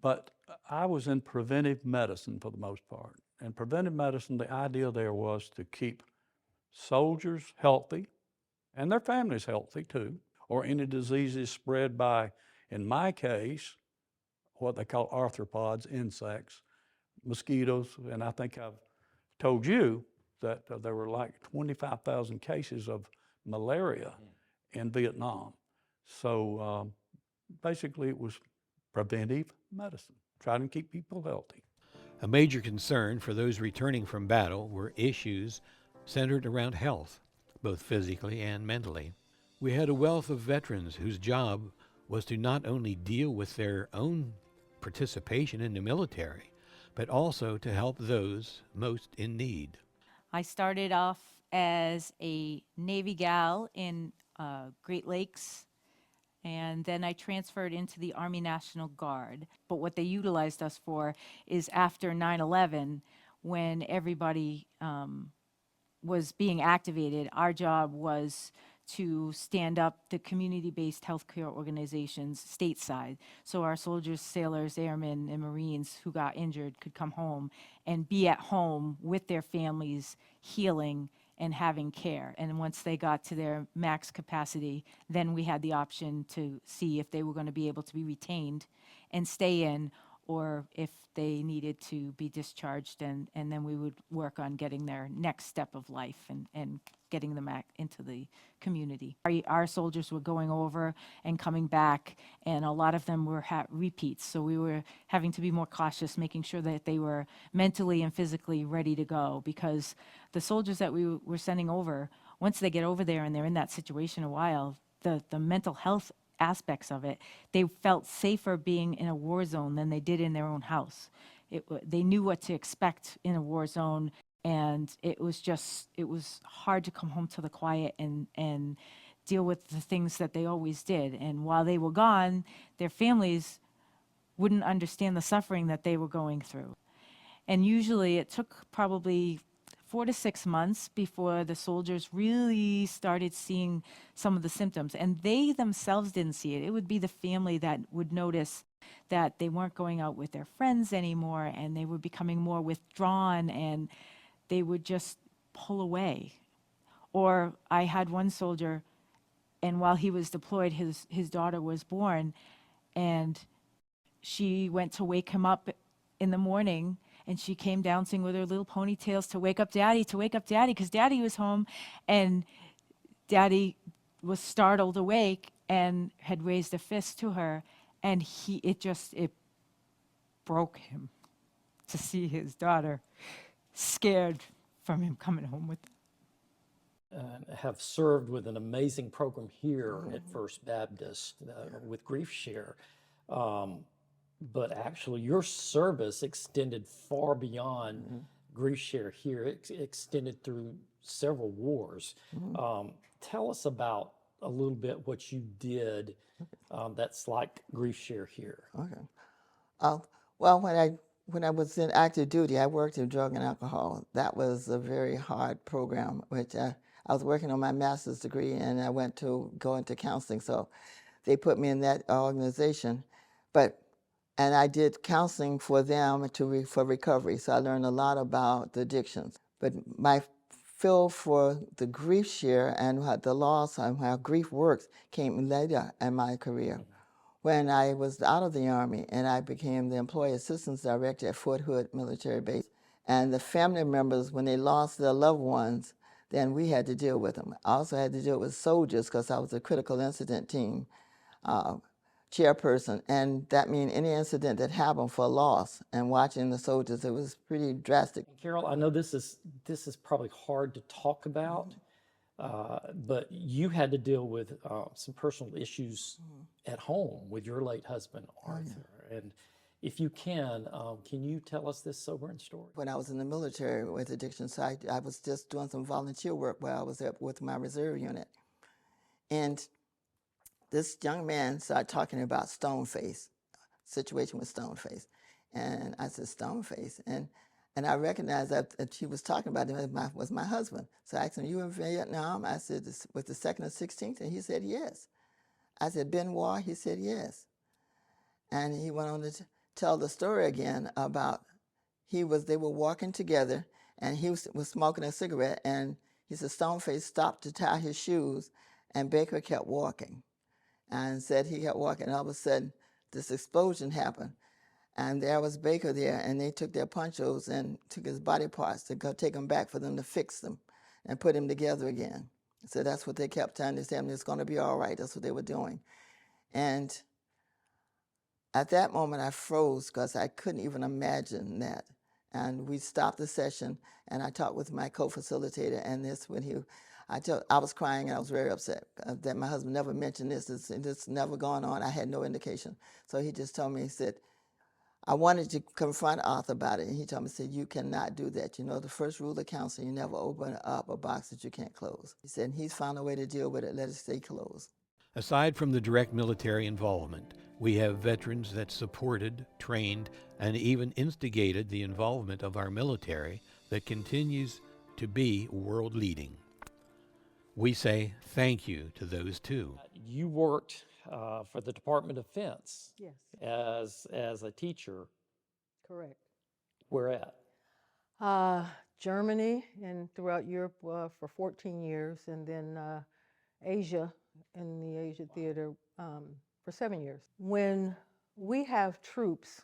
but I was in preventive medicine for the most part. And preventive medicine, the idea there was to keep soldiers healthy and their families healthy too, or any diseases spread by, in my case, what they call arthropods, insects, mosquitoes, and I think I've told you that there were like 25,000 cases of malaria in Vietnam. So basically it was preventive medicine, trying to keep people healthy. A major concern for those returning from battle were issues centered around health, both physically and mentally. We had a wealth of veterans whose job was to not only deal with their own participation in the military, but also to help those most in need. I started off as a Navy gal in Great Lakes, and then I transferred into the Army National Guard. But what they utilized us for is after 9/11, when everybody was being activated, our job was to stand up the community-based healthcare organizations stateside. So our soldiers, sailors, airmen, and Marines who got injured could come home and be at home with their families, healing and having care. And once they got to their max capacity, then we had the option to see if they were going to be able to be retained and stay in, or if they needed to be discharged, and then we would work on getting their next step of life and getting them back into the community. Our soldiers were going over and coming back, and a lot of them were repeats, so we were having to be more cautious, making sure that they were mentally and physically ready to go, because the soldiers that we were sending over, once they get over there and they're in that situation a while, the mental health aspects of it, they felt safer being in a war zone than they did in their own house. They knew what to expect in a war zone, and it was hard to come home to the quiet and deal with the things that they always did. And while they were gone, their families wouldn't understand the suffering that they were going through. And usually it took probably 4 to 6 months before the soldiers really started seeing some of the symptoms. And they themselves didn't see it. It would be the family that would notice that they weren't going out with their friends anymore, and they were becoming more withdrawn, and they would just pull away. Or I had one soldier, and while he was deployed, his daughter was born, and she went to wake him up in the morning, and she came dancing with her little ponytails to wake up daddy, because daddy was home, and daddy was startled awake and had raised a fist to her, and it broke him to see his daughter scared from him coming home with them. Have served with an amazing program here at First Baptist with Grief Share. But actually, your service extended far beyond Grief Share here. It extended through several wars. Tell us about a little bit what you did that's like Grief Share here. Okay. Well, when I was in active duty, I worked in drug and alcohol. That was a very hard program, which I was working on my master's degree, and I went to go into counseling. So they put me in that organization. And I did counseling for them for recovery. So I learned a lot about the addictions. But my feel for the grief share and the loss and how grief works came later in my career. When I was out of the Army and I became the Employee Assistance Director at Fort Hood Military Base, and the family members, when they lost their loved ones, then we had to deal with them. I also had to deal with soldiers because I was a critical incident team chairperson, and that means any incident that happened for loss, and watching the soldiers, it was pretty drastic. Carol, I know this is probably hard to talk about, but you had to deal with some personal issues at home with your late husband, Arthur. And if you can you tell us this sobering story? When I was in the military with addiction side, I was just doing some volunteer work while I was with my reserve unit. And this young man started talking about Stoneface, situation with Stoneface. And I said, Stoneface? And I recognized that he was talking about him was my husband. So I asked him, you in Vietnam? I said, with the 2nd or 16th? And he said, yes. I said, Benoit? He said, yes. And he went on to tell the story again about they were walking together, and he was smoking a cigarette, and he said Stoneface stopped to tie his shoes, and Baker kept walking. And said he kept walking, and all of a sudden, this explosion happened. And there was Baker there, and they took their ponchos and took his body parts to go take them back for them to fix them and put him together again. So that's what they kept telling us, it's going to be all right. That's what they were doing. And at that moment, I froze because I couldn't even imagine that. And we stopped the session, and I talked with my co-facilitator, and I was crying, and I was very upset that my husband never mentioned this. It's never gone on. I had no indication. So he just told me, he said, I wanted to confront Arthur about it, and he told me, he said, you cannot do that. You know, the first rule of counseling, you never open up a box that you can't close. He said, he's found a way to deal with it. Let it stay closed. Aside from the direct military involvement, we have veterans that supported, trained, and even instigated the involvement of our military that continues to be world-leading. We say thank you to those too. You worked for the Department of Defense. Yes. As a teacher. Correct. Where at? Germany and throughout Europe for 14 years, and then Asia, in the Asia Theater for 7 years. When we have troops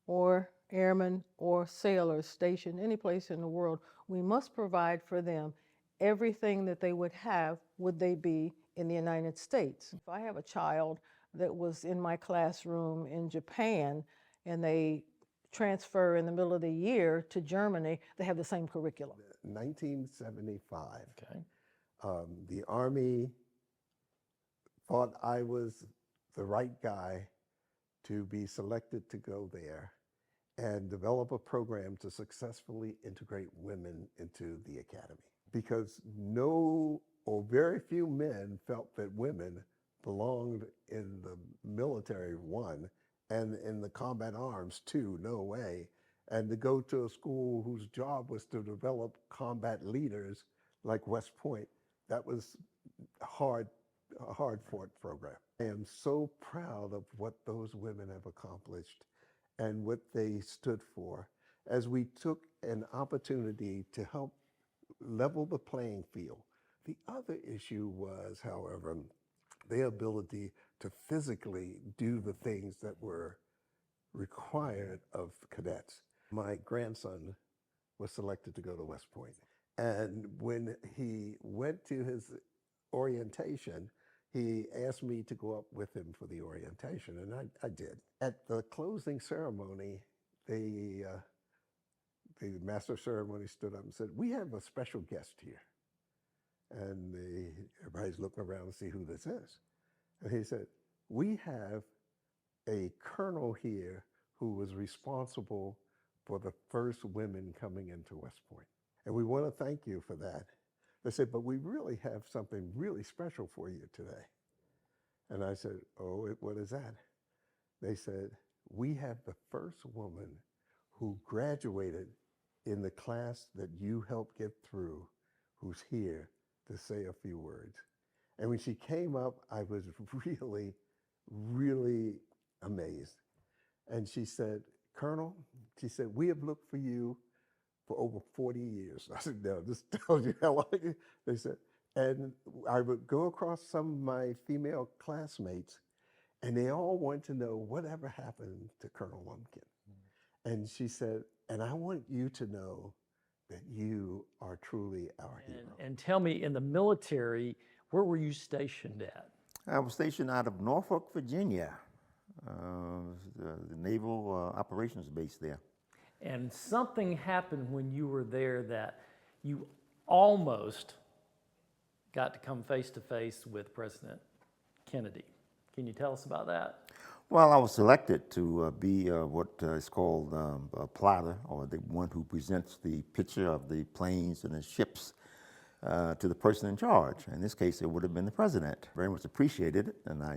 or airmen or sailors stationed any place in the world, we must provide for them everything that they would have would they be in the United States. If I have a child that was in my classroom in Japan and they transfer in the middle of the year to Germany, they have the same curriculum. 1975. Okay. The Army thought I was the right guy to be selected to go there and develop a program to successfully integrate women into the academy. Because no or very few men felt that women belonged in the military, one, and in the combat arms, two, no way. And to go to a school whose job was to develop combat leaders like West Point, that was a hard-fought program. I am so proud of what those women have accomplished and what they stood for as we took an opportunity to help level the playing field. The other issue was, however, their ability to physically do the things that were required of cadets. My grandson was selected to go to West Point. And when he went to his orientation, he asked me to go up with him for the orientation, and I did. At the closing ceremony, the master of ceremony stood up and said, "We have a special guest here." And everybody's looking around to see who this is. And he said, "We have a colonel here who was responsible for the first women coming into West Point. And we want to thank you for that." They said, "But we really have something really special for you today." And I said, "Oh, what is that?" They said, "We have the first woman who graduated in the class that you helped get through, who's here to say a few words." And when she came up, I was really, really amazed. And she said, "Colonel," she said, "we have looked for you for over 40 years. I said, no, this tells you how long. They said, and I would go across some of my female classmates, and they all wanted to know whatever happened to Colonel Lumpkin. And she said, and I want you to know that you are truly our hero. And tell me, in the military, where were you stationed at? I was stationed out of Norfolk, Virginia, the Naval Operations Base there. And something happened when you were there that you almost got to come face to face with President Kennedy. Can you tell us about that? Well, I was selected to be what is called a plotter, or the one who presents the picture of the planes and the ships to the person in charge. In this case, it would have been the president. Very much appreciated it, and I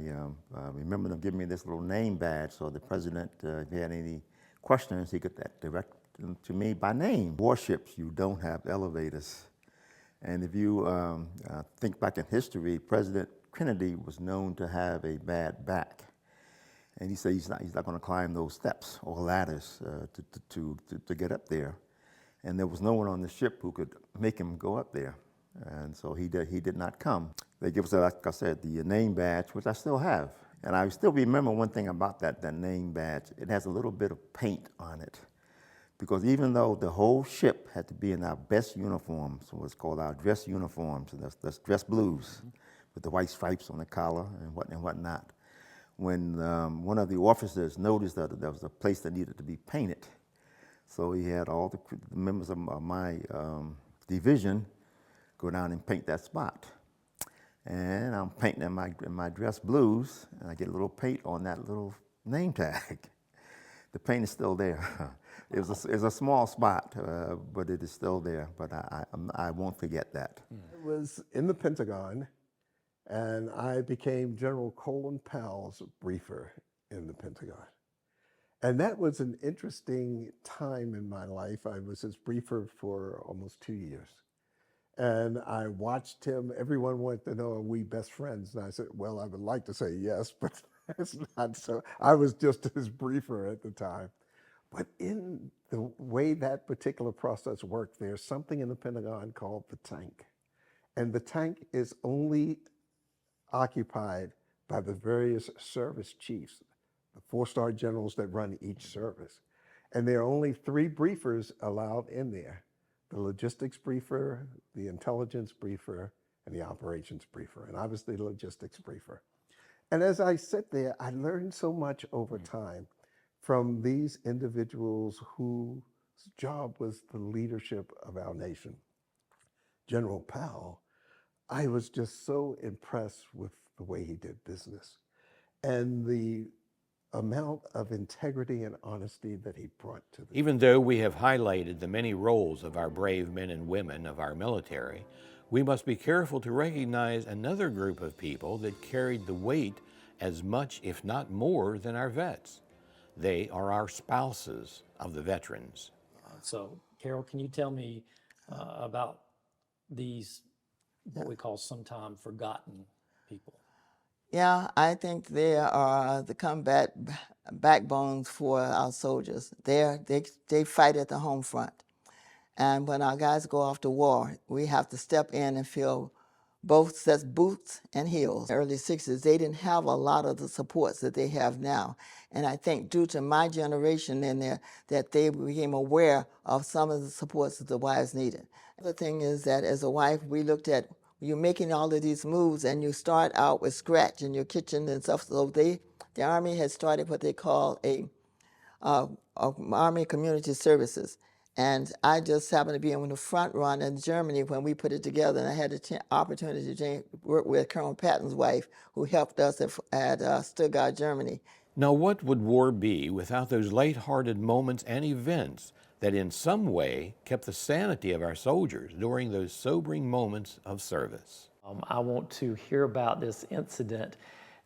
remember them giving me this little name badge, so the president, if he had any questions, he could direct them to me by name. Warships, you don't have elevators. And if you think back in history, President Kennedy was known to have a bad back. And he said he's not going to climb those steps or ladders to get up there. And there was no one on the ship who could make him go up there. And so he did not come. They give us, like I said, the name badge, which I still have. And I still remember one thing about that name badge. It has a little bit of paint on it. Because even though the whole ship had to be in our best uniforms, what's called our dress uniforms, and that's dress blues, with the white stripes on the collar and whatnot. When one of the officers noticed that there was a place that needed to be painted, so he had all the members of my division go down and paint that spot. And I'm painting in my dress blues, and I get a little paint on that little name tag. The paint is still there. It's a small spot, but it is still there. But I won't forget that. It was in the Pentagon, and I became General Colin Powell's briefer in the Pentagon. And that was an interesting time in my life. I was his briefer for almost 2 years. And I watched him. Everyone wanted to know, are we best friends? And I said, well, I would like to say yes, but it's not so. I was just his briefer at the time. But in the way that particular process worked, there's something in the Pentagon called the tank. And the tank is only occupied by the various service chiefs, the 4-star generals that run each service. And there are only 3 briefers allowed in there: the logistics briefer, the intelligence briefer, and the operations briefer. And I was the logistics briefer. And as I sit there, I learned so much over time from these individuals whose job was the leadership of our nation. General Powell, I was just so impressed with the way he did business and the amount of integrity and honesty that he brought to the Even though we have highlighted the many roles of our brave men and women of our military, we must be careful to recognize another group of people that carried the weight as much, if not more, than our vets. They are our spouses of the veterans. So, Carol, can you tell me about these, what we call sometime forgotten people? Yeah, I think they are the combat backbones for our soldiers. They fight at the home front. And when our guys go off to war, we have to step in and fill both sets boots and heels. In the early 60s, they didn't have a lot of the supports that they have now. And I think due to my generation in there, that they became aware of some of the supports that the wives needed. The thing is that as a wife, we looked at, you're making all of these moves and you start out with scratch in your kitchen and stuff. So the Army had started what they call a Army Community Services. And I just happened to be on the front run in Germany when we put it together, and I had the opportunity to work with Colonel Patton's wife, who helped us at Stuttgart, Germany. Now, what would war be without those light-hearted moments and events that in some way kept the sanity of our soldiers during those sobering moments of service? I want to hear about this incident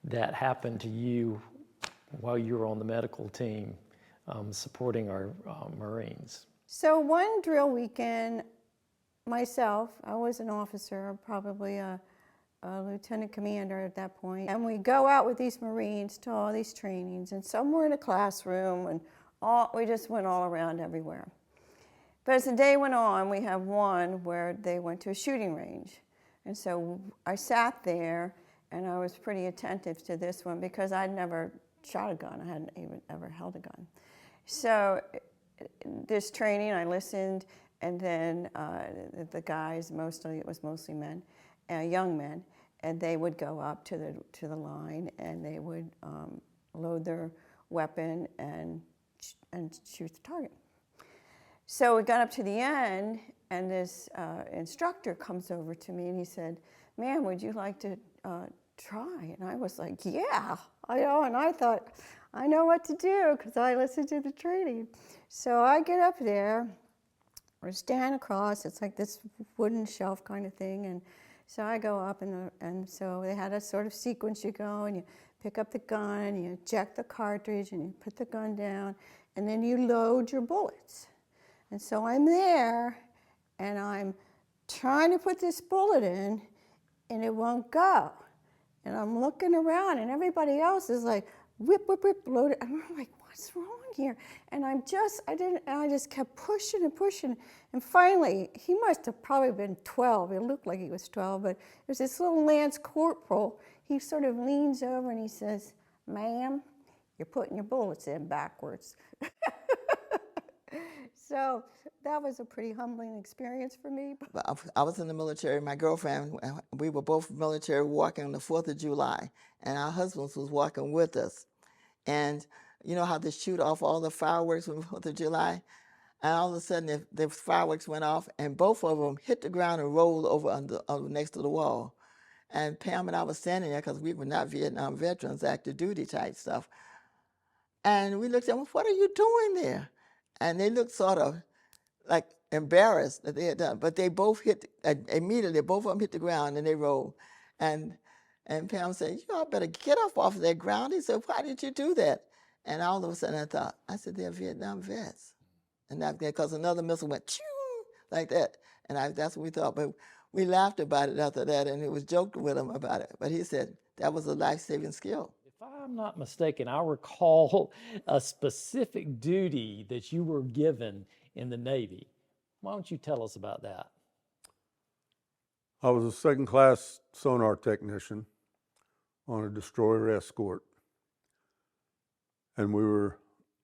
that happened to you while you were on the medical team supporting our Marines. So one drill weekend, myself, I was an officer, probably a lieutenant commander at that point, and we go out with these Marines to all these trainings, and some were in a classroom, and we just went all around everywhere. But as the day went on, we have one where they went to a shooting range. And so I sat there and I was pretty attentive to this one because I'd never shot a gun. I hadn't even ever held a gun. So this training, I listened, and then the guys, it was mostly men, young men, and they would go up to the line and they would load their weapon and shoot the target. So we got up to the end, and this instructor comes over to me and he said, "Ma'am, would you like to try?" And I was like, "Yeah, I know." And I thought, I know what to do because I listened to the training. So I get up there, or stand across. It's like this wooden shelf kind of thing, and so I go up, and so they had a sort of sequence. You go and you pick up the gun, you eject the cartridge, and you put the gun down, and then you load your bullets. And so I'm there, and I'm trying to put this bullet in, and it won't go. And I'm looking around, and everybody else is like, whip, whip, whip, load it. And I'm like, what's wrong here? And I just kept pushing and pushing. And finally, he must have probably been 12. It looked like he was 12, but there's this little Lance Corporal. He sort of leans over and he says, "Ma'am, you're putting your bullets in backwards." So that was a pretty humbling experience for me. I was in the military. My girlfriend, we were both military, walking on the 4th of July, and our husbands was walking with us. And you know how they shoot off all the fireworks on the 4th of July? And all of a sudden, the fireworks went off, and both of them hit the ground and rolled over next to the wall. And Pam and I were standing there because we were not Vietnam veterans, active duty type stuff. And we looked at them, "What are you doing there?" And they looked sort of like embarrassed that they had done, but they both hit, immediately, both of them hit the ground and they rolled. And Pam said, "You all better get up off of that ground." He said, "Why did you do that?" And all of a sudden I said, "They're Vietnam vets." And that, because another missile went choo like that. And that's what we thought. But we laughed about it after that, and it was joked with him about it. But he said that was a life-saving skill. If I'm not mistaken, I recall a specific duty that you were given in the Navy. Why don't you tell us about that? I was a second-class sonar technician on a destroyer escort, and we were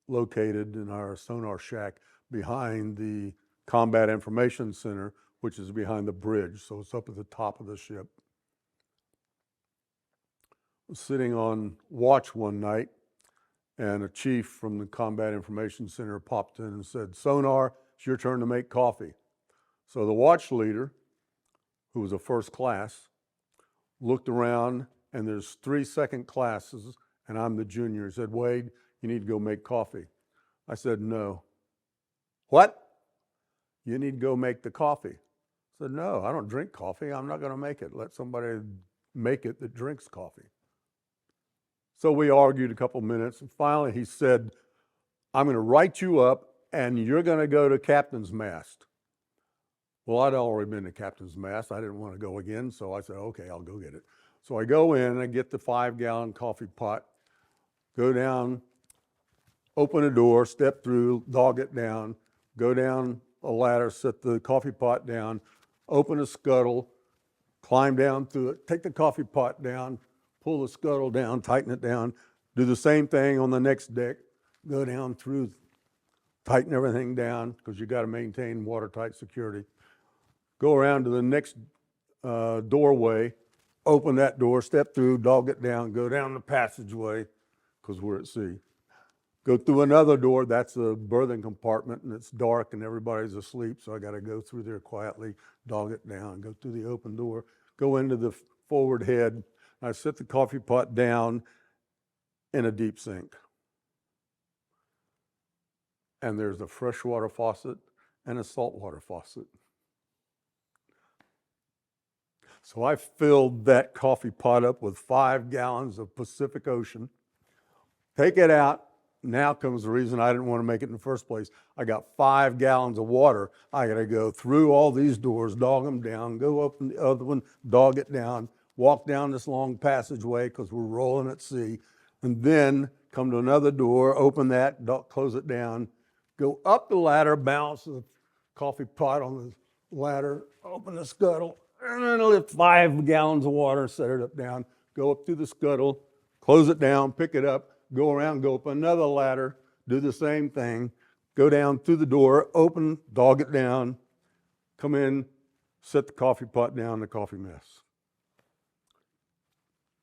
located in our sonar shack behind the Combat Information Center, which is behind the bridge, so it's up at the top of the ship. I was sitting on watch one night, and a chief from the Combat Information Center popped in and said, "Sonar, it's your turn to make coffee." So the watch leader, who was a first class, looked around, and there's 3 second classes, and I'm the junior. He said, "Wade, you need to go make coffee." I said, "No." "What?" "You need to go make the coffee." I said, "No, I don't drink coffee. I'm not going to make it. Let somebody make it that drinks coffee." So we argued a couple minutes, and finally he said, "I'm going to write you up, and you're going to go to captain's mast." Well, I'd already been to captain's mast. I didn't want to go again, so I said, "Okay, I'll go get it." So I go in, I get the 5-gallon coffee pot, go down, open a door, step through, dog it down, go down a ladder, set the coffee pot down, open a scuttle, climb down through it, take the coffee pot down, pull the scuttle down, tighten it down, do the same thing on the next deck, go down through, tighten everything down, because you got to maintain watertight security. Go around to the next doorway, open that door, step through, dog it down, go down the passageway, because we're at sea. Go through another door, that's a berthing compartment, and it's dark and everybody's asleep, so I got to go through there quietly, dog it down, go through the open door, go into the forward head. I set the coffee pot down in a deep sink. And there's a freshwater faucet and a saltwater faucet. So I filled that coffee pot up with 5 gallons of Pacific Ocean, take it out. Now comes the reason I didn't want to make it in the first place. I got 5 gallons of water. I got to go through all these doors, dog them down, go open the other one, dog it down, walk down this long passageway because we're rolling at sea, and then come to another door, open that, close it down, go up the ladder, bounce coffee pot on the ladder, open the scuttle, and then lift 5 gallons of water, set it up down, go up through the scuttle, close it down, pick it up, go around, go up another ladder, do the same thing, go down through the door, open, dog it down, come in, set the coffee pot down, the coffee mess.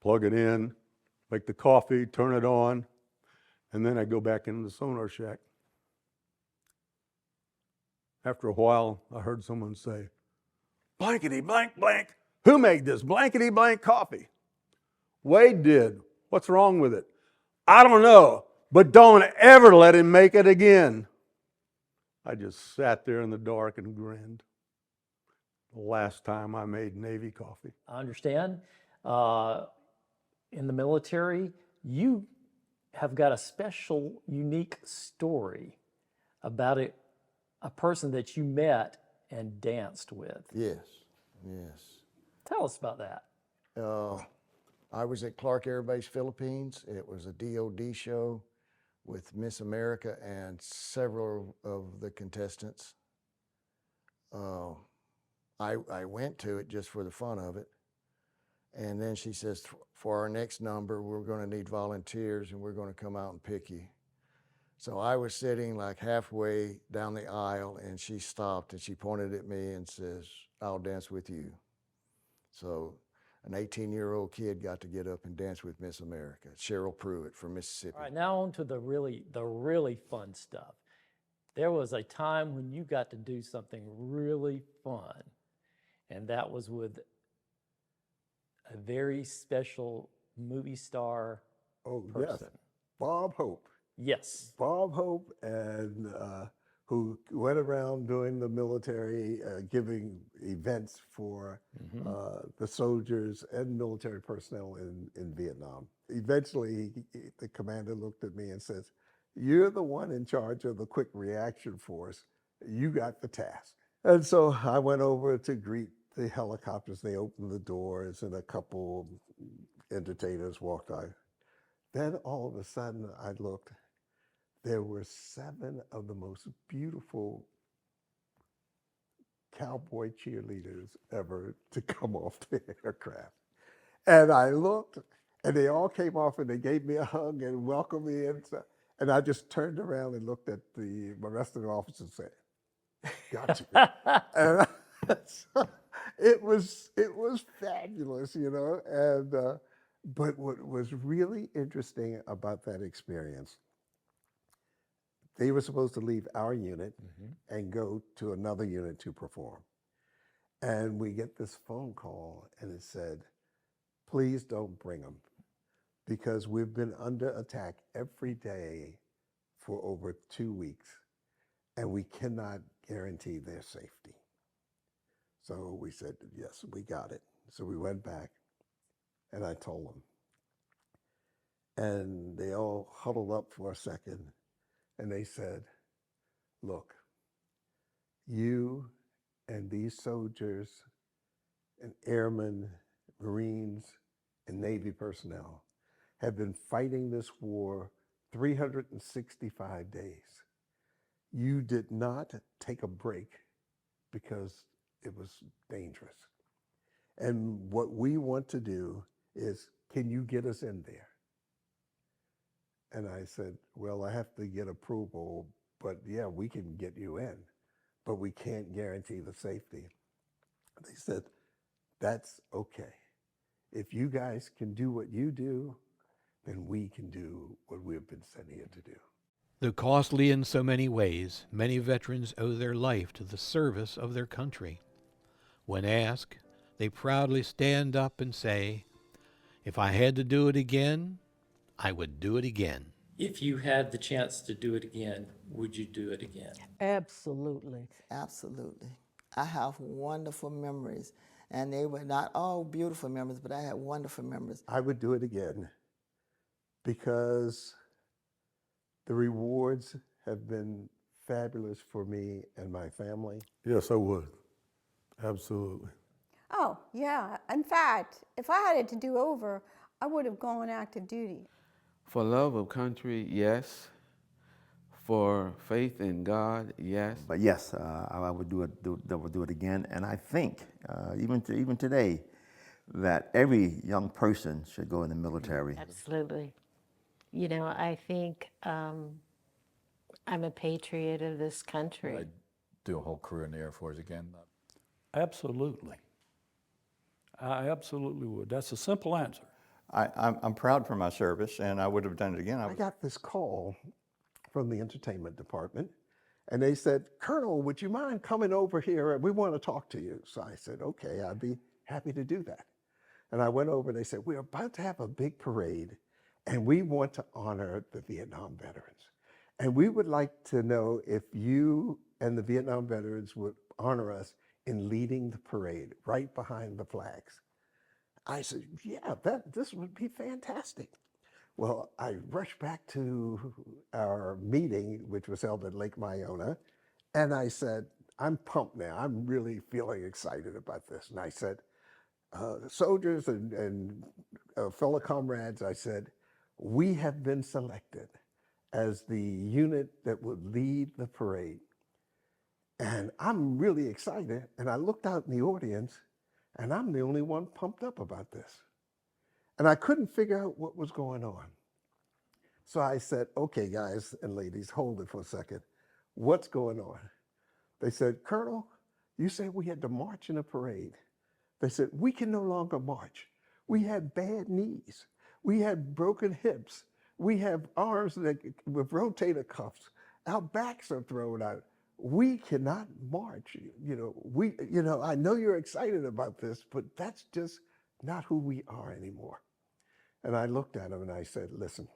Plug it in, make the coffee, turn it on, and then I go back into the sonar shack. After a while, I heard someone say, blankety blank blank, who made this blankety blank coffee? Wade did. What's wrong with it? I don't know, but don't ever let him make it again. I just sat there in the dark and grinned. The last time I made Navy coffee. I understand. In the military, you have got a special, unique story about a person that you met and danced with. Yes, yes. Tell us about that. I was at Clark Air Base, Philippines. It was a DOD show with Miss America and several of the contestants. I went to it just for the fun of it. And then she says, for our next number, we're going to need volunteers and we're going to come out and pick you. So I was sitting like halfway down the aisle and she stopped and she pointed at me and says, I'll dance with you. So an 18-year-old kid got to get up and dance with Miss America, Cheryl Pruitt from Mississippi. All right, now on to the really fun stuff. There was a time when you got to do something really fun, and that was with a very special movie star person. Yes, Bob Hope. Yes. Bob Hope, and who went around doing the military, giving events for the soldiers and military personnel in Vietnam. Eventually, the commander looked at me and says, you're the one in charge of the quick reaction force. You got the task. And so I went over to greet the helicopters. They opened the doors and a couple entertainers walked out. Then all of a sudden I looked, there were 7 of the most beautiful cowboy cheerleaders ever to come off the aircraft. And I looked and they all came off and they gave me a hug and welcomed me in. And I just turned around and looked at the rest of the officers and said, got you. And it was fabulous, you know. And but what was really interesting about that experience, they were supposed to leave our unit and go to another unit to perform. And we get this phone call and it said, please don't bring them because we've been under attack every day for over 2 weeks and we cannot guarantee their safety. So we said, yes, we got it. So we went back and I told them. And they all huddled up for a second and they said, look, you and these soldiers and airmen, Marines, and Navy personnel have been fighting this war 365 days. You did not take a break because it was dangerous. And what we want to do is, can you get us in there? And I said, well, I have to get approval, but yeah, we can get you in, but we can't guarantee the safety. They said, that's okay. If you guys can do what you do, then we can do what we've been sent here to do. Though costly in so many ways, many veterans owe their life to the service of their country. When asked, they proudly stand up and say, if I had to do it again, I would do it again. If you had the chance to do it again, would you do it again? Absolutely. Absolutely. I have wonderful memories, and they were not all beautiful memories, but I had wonderful memories. I would do it again because the rewards have been fabulous for me and my family. Yes, I would. Absolutely. Oh, yeah. In fact, if I had it to do over, I would have gone active duty. For love of country, yes. For faith in God, yes. But yes, I would do it again. And I think, even today, that every young person should go in the military. Absolutely. You know, I think I'm a patriot of this country. I'd do a whole career in the Air Force again. Absolutely. I absolutely would. That's a simple answer. I'm proud for my service, and I would have done it again. I got this call from the entertainment department, and they said, Colonel, would you mind coming over here? We want to talk to you. So I said, okay, I'd be happy to do that. And I went over, they said, we're about to have a big parade, and we want to honor the Vietnam veterans. And we would like to know if you and the Vietnam veterans would honor us in leading the parade right behind the flags. I said, yeah, this would be fantastic. Well, I rushed back to our meeting, which was held at Lake Myona, and I said, I'm pumped now. I'm really feeling excited about this. And I said, soldiers and fellow comrades, I said, we have been selected as the unit that would lead the parade. And I'm really excited. And I looked out in the audience, and I'm the only one pumped up about this. And I couldn't figure out what was going on. So I said, okay, guys and ladies, hold it for a second. What's going on? They said, Colonel, you said we had to march in a parade. They said, we can no longer march. We had bad knees. We had broken hips. We have arms that with rotator cuffs. Our backs are thrown out. We cannot march. I know you're excited about this, but that's just not who we are anymore. And I looked at him and I said, listen,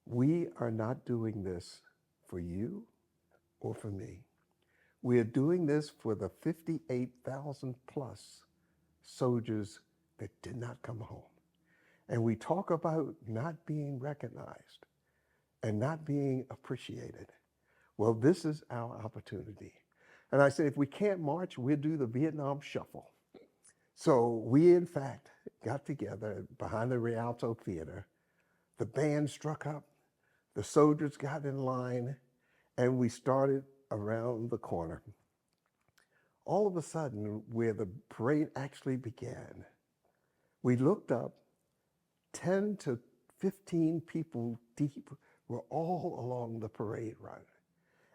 we are not doing this for you or for me. We are doing this for the 58,000 plus soldiers that did not come home. And we talk about not being recognized and not being appreciated. Well, this is our opportunity. And I said, if we can't march, we'll do the Vietnam Shuffle. So we, in fact, got together behind the Rialto Theater. The band struck up, the soldiers got in line, and we started around the corner. All of a sudden, where the parade actually began, we looked up, 10 to 15 people deep were all along the parade route.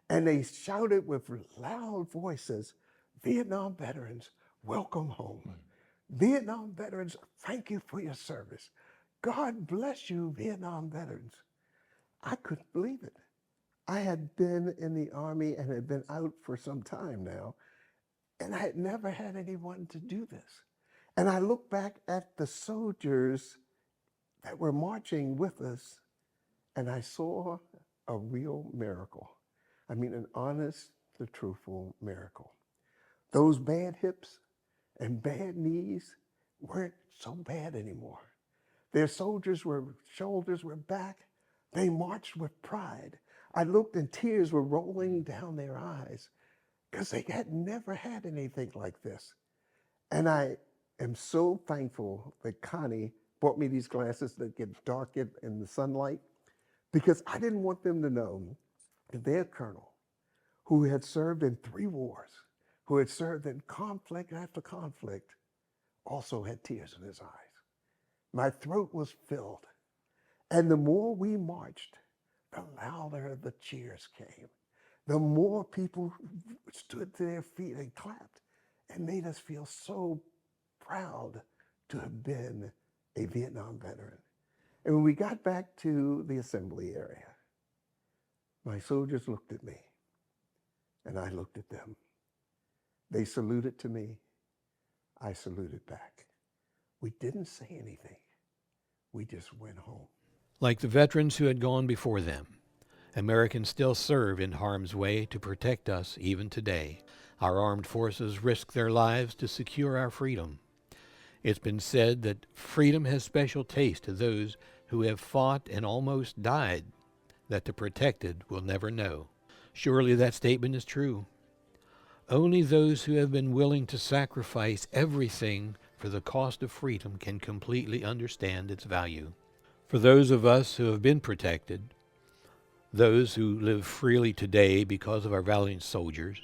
And they shouted with loud voices, Vietnam veterans, welcome home. Vietnam veterans, thank you for your service. God bless you, Vietnam veterans. I couldn't believe it. I had been in the Army and had been out for some time now, and I had never had anyone to do this. And I look back at the soldiers that were marching with us, and I saw a real miracle. I mean, an honest, the truthful miracle. Those bad hips and bad knees weren't so bad anymore. Their shoulders were back. They marched with pride. I looked and tears were rolling down their eyes because they had never had anything like this. And I am so thankful that Connie bought me these glasses that get dark in the sunlight, because I didn't want them to know that their colonel, who had served in 3 wars, who had served in conflict after conflict, also had tears in his eyes. My throat was filled. And the more we marched, the louder the cheers came. The more people stood to their feet and clapped and made us feel so proud to have been a Vietnam veteran. And when we got back to the assembly area, my soldiers looked at me and I looked at them. They saluted to me. I saluted back. We didn't say anything. We just went home. Like the veterans who had gone before them, Americans still serve in harm's way to protect us even today. Our armed forces risk their lives to secure our freedom. It's been said that freedom has special taste to those who have fought and almost died, that the protected will never know. Surely that statement is true. Only those who have been willing to sacrifice everything for the cost of freedom can completely understand its value. For those of us who have been protected, those who live freely today because of our valiant soldiers,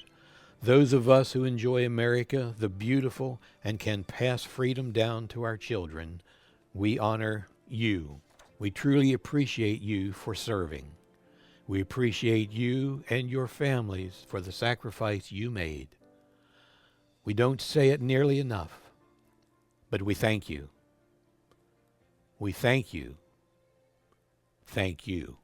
those of us who enjoy America, the beautiful, and can pass freedom down to our children, we honor you. We truly appreciate you for serving. We appreciate you and your families for the sacrifice you made. We don't say it nearly enough, but we thank you. We thank you. Thank you.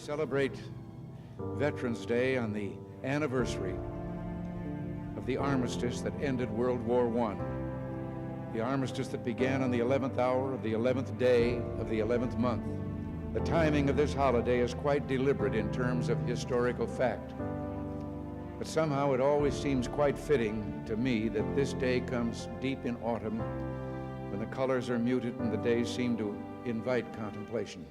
celebrate Veterans Day on the anniversary of the armistice that ended World War I. The armistice that began on the 11th hour of the 11th day of the 11th month. The timing of this holiday is quite deliberate in terms of historical fact. But somehow it always seems quite fitting to me that this day comes deep in autumn when the colors are muted and the days seem to invite contemplation.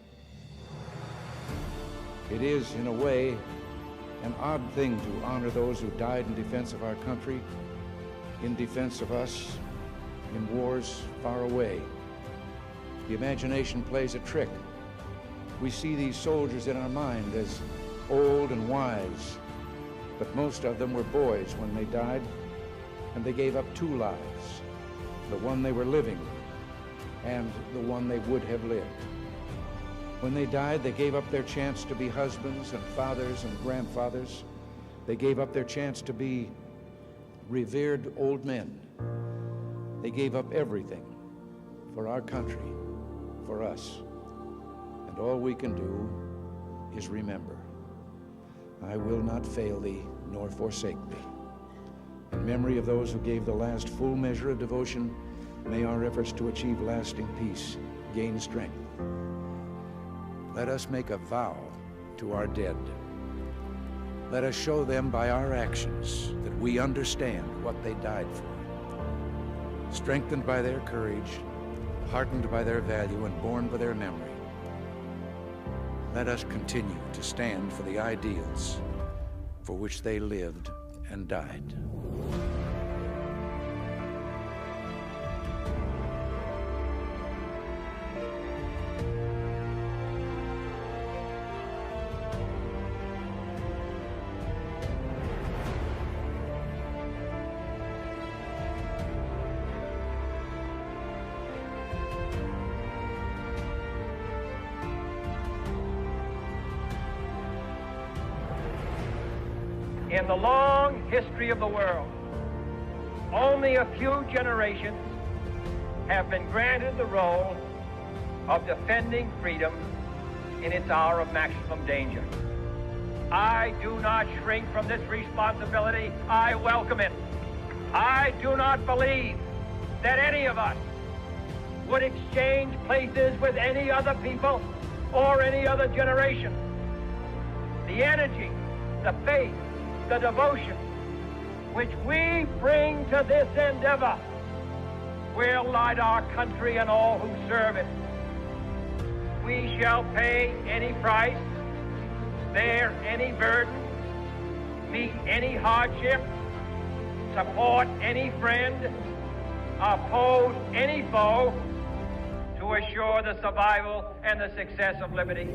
It is, in a way, an odd thing to honor those who died in defense of our country, in defense of us, in wars far away. The imagination plays a trick. We see these soldiers in our mind as old and wise, but most of them were boys when they died, and they gave up two lives, the one they were living and the one they would have lived. When they died, they gave up their chance to be husbands and fathers and grandfathers. They gave up their chance to be revered old men. They gave up everything for our country, for us. And all we can do is remember. I will not fail thee, nor forsake thee. In memory of those who gave the last full measure of devotion, may our efforts to achieve lasting peace gain strength. Let us make a vow to our dead. Let us show them by our actions that we understand what they died for. Strengthened by their courage, heartened by their value, and borne by their memory, let us continue to stand for the ideals for which they lived and died. In the long history of the world, only a few generations have been granted the role of defending freedom in its hour of maximum danger. I do not shrink from this responsibility. I welcome it. I do not believe that any of us would exchange places with any other people or any other generation. The energy, the faith, the devotion which we bring to this endeavor will light our country and all who serve it. We shall pay any price, bear any burden, meet any hardship, support any friend, oppose any foe to assure the survival and the success of liberty.